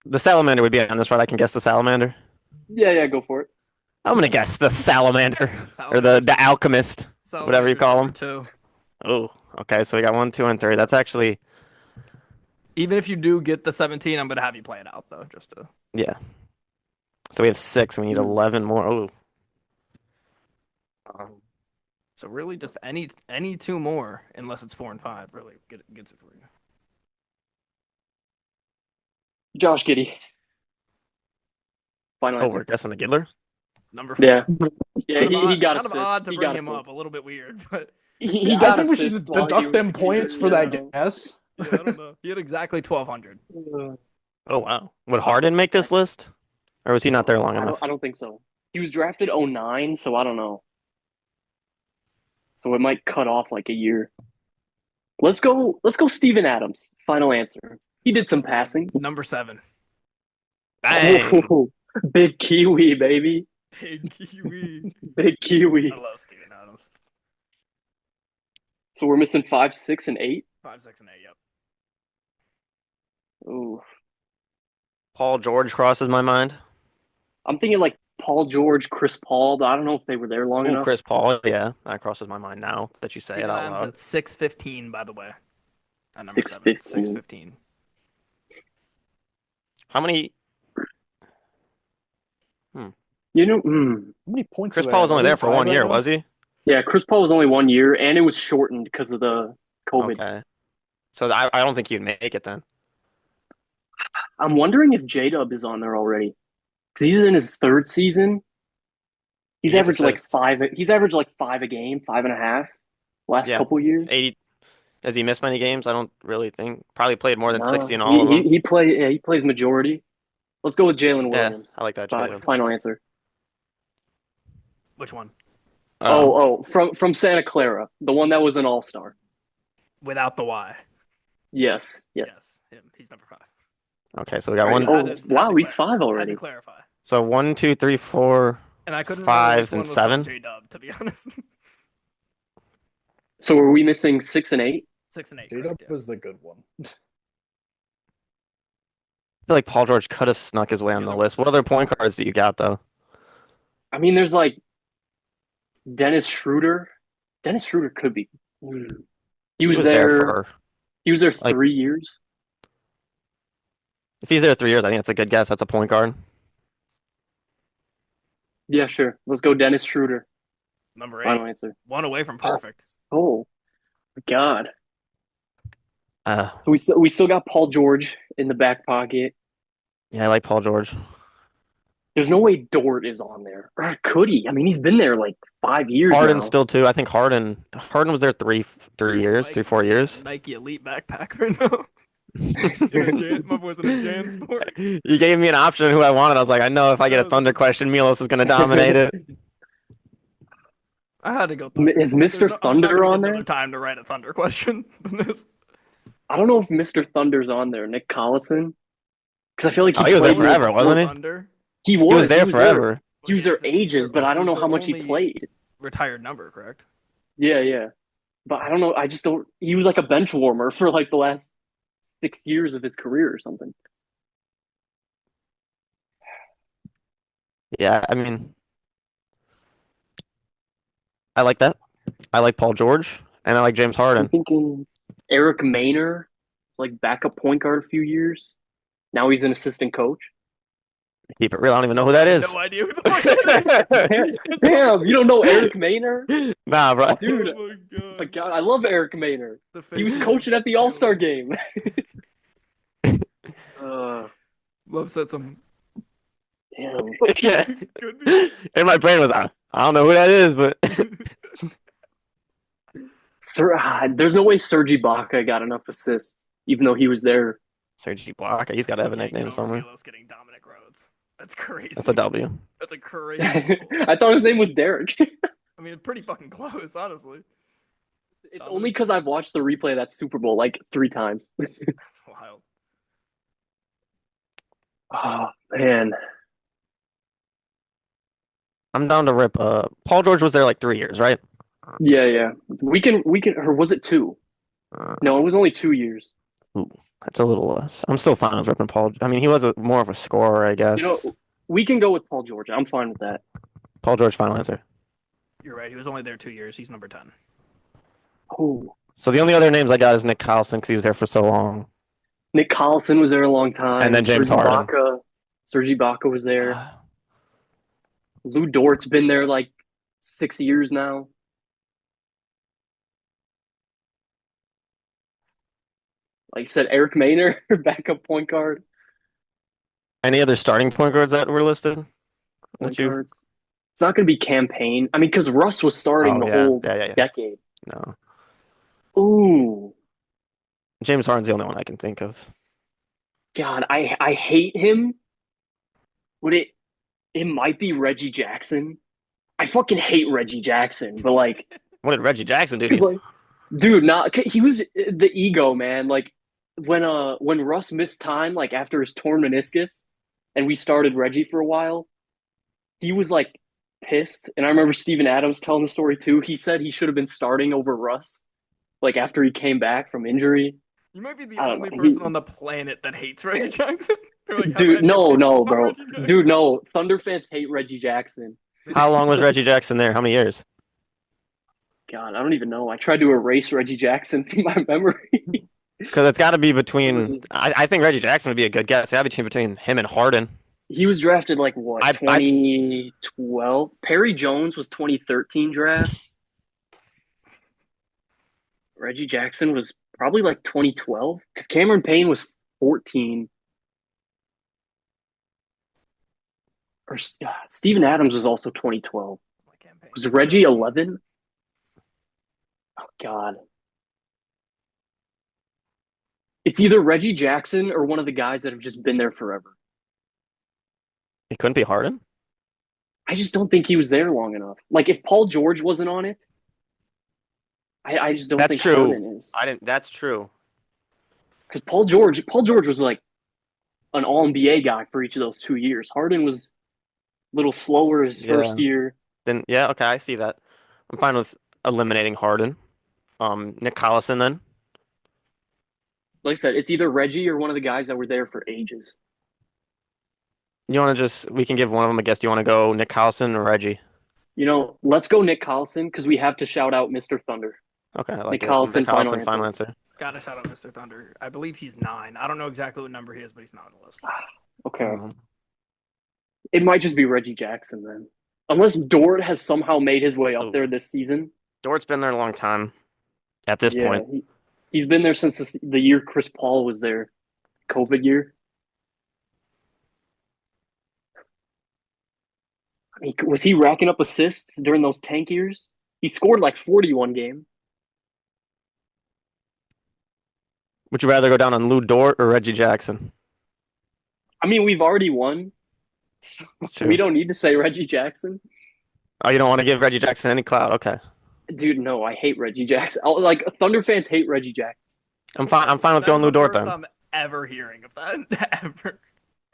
The salamander would be on this, right? I can guess the salamander. Yeah, go for it. I'm gonna guess the salamander or the alchemist, whatever you call him. 2. Oh, okay. So we got 1, 2, and 3. That's actually Even if you do get the 17, I'm gonna have you play it out though, just to. yeah. So we have 6. We need 11 more. Oh. So really, just any 2 more, unless it's 4 and 5, really gets it for you. Josh Giddey. Final Oh, answer. we're guessing the Giddler. Number 4. Yeah, yeah, Kind of he odd, got kind of assist. odd to He bring got him up. assist. A little bit weird, but He Yeah, got I think we should assist just while he deduct was them points here, for that yeah. guess. yeah, I don't know. He had exactly 1,200. Oh wow. Would Harden make this list, or was he not there long enough? I don't think so. He was drafted 09, so I don't know. So it might cut off like a year. Let's go Steven Adams. Final answer. He did some passing. Number 7. Bang. Oh, big Kiwi, baby. Big Kiwi. Big Kiwi. I love Steven Adams. So we're missing 5, 6, and 8. 5, 6, and 8. Yep. Ooh. Paul George crosses my mind. I'm thinking like Paul George, Chris Paul, but I don't know if they were there long Oh, enough. Chris Paul. Yeah, that crosses my mind now that you say it Steven out Adams loud. at 6'15", by the way. At number 7. 6'15". 6'15". How many? You know, How many points? Chris do they Paul have? was only there for 45 1 right year, now? was he? yeah, Chris Paul was only 1 year, and it was shortened because of the COVID. Okay. So I don't think you'd make it then. I'm wondering if J-Dub is on there already because he's in his 3rd season. He's He gets averaged like assists. 5. He's averaged like 5 a game, 5.5 last Yeah. couple years. 80. Has he missed many games? I don't really think. Probably played more than Nah, 60 in all of them. he plays majority. Let's go with Jalen Yeah, Williams. I like that. Final, Jalen. final answer. Which one? From Santa Clara, the one that was an All-Star. Without the Y. Yes. Yes. Him. He's number 5. Okay, so we got Alright, one. Oh, had to wow, he's clarify. 5 already. Had to clarify. So 1, 2, 3, 4. And I couldn't 5 remember and which one was 7? J-Dub, to be honest. So are we missing 6 and 8? 6 and 8. J-Dub Correct, yes. was the good one. I feel like Paul George could have snuck his way on the list. What other point guards do you got though? I mean, there's like Dennis Schroeder. Dennis Schroeder could be. He was there. for. He was there like- 3 years. If he's there 3 years, I think that's a good guess. That's a point guard. Yeah, sure. Let's go Dennis Schroeder. Number 8. Final answer. 1 away from perfect. Oh, my God. Uh, We still got Paul George in the back pocket. yeah, I like Paul George. There's no way Dort is on there. Or could he? I mean, he's been there like 5 years Harden now. still too. I think Harden was there 3 years, 3-4 years. Nike Elite backpack right now. My boy's in a Jan sport. You gave me an option who I wanted. I was like, I know if I get a Thunder question, Milos is going to dominate it. I had to go. Is Mr. Thunder on there? Another time to write a Thunder question than this. I don't know if Mr. Thunder's on there. Nick Collison. Because I feel like Oh, he was there played forever, with- wasn't he? Thunder. He He was there forever. He was there He's- ages, but I don't he's know their how much he only played. Retired number, correct? Yeah. But I don't know. I just don't. He was like a bench warmer for like the last 6 years of his career or something. Yeah, I mean, I like that. I like Paul George, and I like James I'm Harden. thinking Eric Maynor. like backup point guard a few years. Now he's an assistant coach. Keep it real. I don't even know who that is. No idea who the fuck that is. Damn, you don't know Eric Maynor? Nah, bro. Dude, Oh my my God, I love Eric Maynor. The He was face- coaching at the All-Star game. Love said some Damn. Yeah. good news. And my brain was, I don't know who that is, but There's no way Serge Ibaka got enough assists, even though he was there. Serge Ibaka, he's got to have a nickname somewhere. Rios getting Dominic Rhodes. That's crazy. That's a W. That's a crazy. I thought his name was Derek. I mean, pretty fucking close, honestly. It's only because I've watched the replay of that Super Bowl like 3 times. That's wild. Oh man, I'm down to rip. Paul George was there like 3 years, right? yeah. We can, or was it 2? Uh, No, it was only 2 years. That's a little less. I'm still fine with ripping Paul. I mean, he was more of a scorer, I guess. You know, we can go with Paul George. I'm fine with that. Paul George, final answer. You're right. He was only there 2 years. He's number 10. Oh, So the only other names I got is Nick Collison because he was there for so long. Nick Collison was there a long time, And then James Serge Harden. Ibaka, Serge Ibaka was there. Lou Dort's been there like 6 years now. Like I said, Eric Maynor, backup point guard. Any other starting point guards that were listed? Point That you- guards. It's not going to be campaign. I mean, because Russ was starting Oh, the yeah. whole Yeah. decade. No. Ooh, James Harden's the only one I can think of. God, I hate him. Would it might be Reggie Jackson. I fucking hate Reggie Jackson, but like, What did Reggie Jackson do? to because you? like, dude, he was the ego man. Like when Russ missed time, like after his torn meniscus, and we started Reggie for a while, he was like pissed. And I remember Steven Adams telling the story too. He said he should have been starting over Russ, like after he came back from injury. You might be the I don't only know. person on the planet that hates Reggie Jackson. Or, like, have Dude, any no, opinion no, on bro. Reggie Jackson. Dude, no. Thunder fans hate Reggie Jackson. How long was Reggie Jackson there? How many years? God, I don't even know. I tried to erase Reggie Jackson from my memory. Because it's got to be between. I think Reggie Jackson would be a good guess. It's got to be between him and Harden. He was drafted like what, I'd- 2012? Perry Jones was 2013 draft. Reggie Jackson was probably like 2012 because Cameron Payne was 14. Or Steven Adams was also 2012. My campaign. Was Reggie 11? Oh God. It's either Reggie Jackson or one of the guys that have just been there forever. It couldn't be Harden. I just don't think he was there long enough. Like if Paul George wasn't on it, I just don't That's think true. Harden is. I didn't. That's true. Because Paul George was like an All NBA guy for each of those 2 years. Harden was a little slower his first year. Then yeah, okay, I see that. I'm fine with eliminating Harden. Nick Collison then. Like I said, it's either Reggie or one of the guys that were there for ages. You want to we can give one of them a guess. Do you want to go Nick Collison or Reggie? You know, let's go Nick Collison because we have to shout out Mr. Thunder. Okay, I like Nick it. Collison, Nick final Collison, final answer. Gotta shout out Mr. Thunder. I believe he's 9. I don't know exactly what number he is, but he's not on the list. Okay. Um, It might just be Reggie Jackson then. Unless Dort has somehow made his way up Oh. there this season. Dort's been there a long time. At this Yeah, point, he's been there since the year Chris Paul was there, COVID year. I mean, was he racking up assists during those tank years? He scored like 41 game. would you rather go down on Lou Dort or Reggie Jackson? I mean, we've already won. So That's true. we don't need to say Reggie Jackson. Oh, you don't want to give Reggie Jackson any clout? Okay, Dude, no, I hate Reggie Jackson. Like Thunder fans hate Reggie Jackson. I'm fine. I'm fine with That's going Lou the Dort first then. time ever hearing of that. Ever.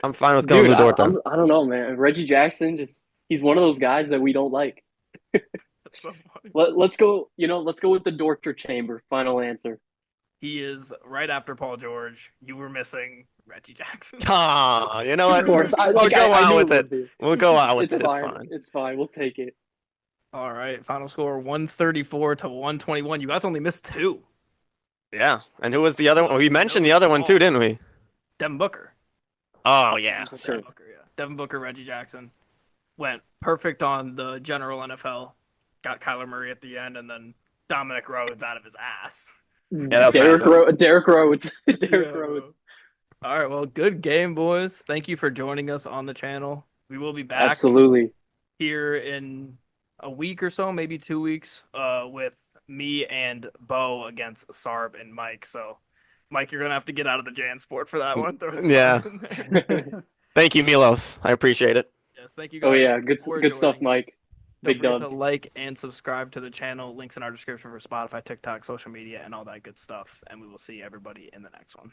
I'm fine with going Dude, Lou Dort then. I don't know, man. Reggie Jackson he's one of those guys that we don't like. That's so funny. Let's go, let's go with the Dorter Chamber. Final answer. He is right after Paul George. You were missing Reggie Jackson. Ah, you know what? Of course, We'll go I out knew with would it. be. We'll go out with It's it. fine. It's fine. It's fine. We'll take it. All right, final score 134 to 121. You guys only missed 2. Yeah. And who was the other one? We mentioned the other one too, didn't we? Devin Booker. Oh yeah. Booker. Devin Booker, yeah. Devin Booker, Reggie Jackson went perfect on the general NFL. Got Kyler Murray at the end, and then Dominic Rhodes out of his ass. that was massive. Derek Rhodes. Derek Yeah, Rhodes. All right, well, good game, boys. Thank you for joining us on the channel. We will be back Absolutely. here in a week or so, maybe 2 weeks, with me and Bo against Sarb and Mike. So, Mike, you're gonna have to get out of the Jan Sport for that one. Throw Sarb Yeah. in there. Thank you, Milos. I appreciate it. Yes, thank you guys. Oh yeah, good for stuff, joining Mike. us. Don't Big forget dubs. to like and subscribe to the channel. Links in our description for Spotify, TikTok, social media, and all that good stuff. And we will see everybody in the next one.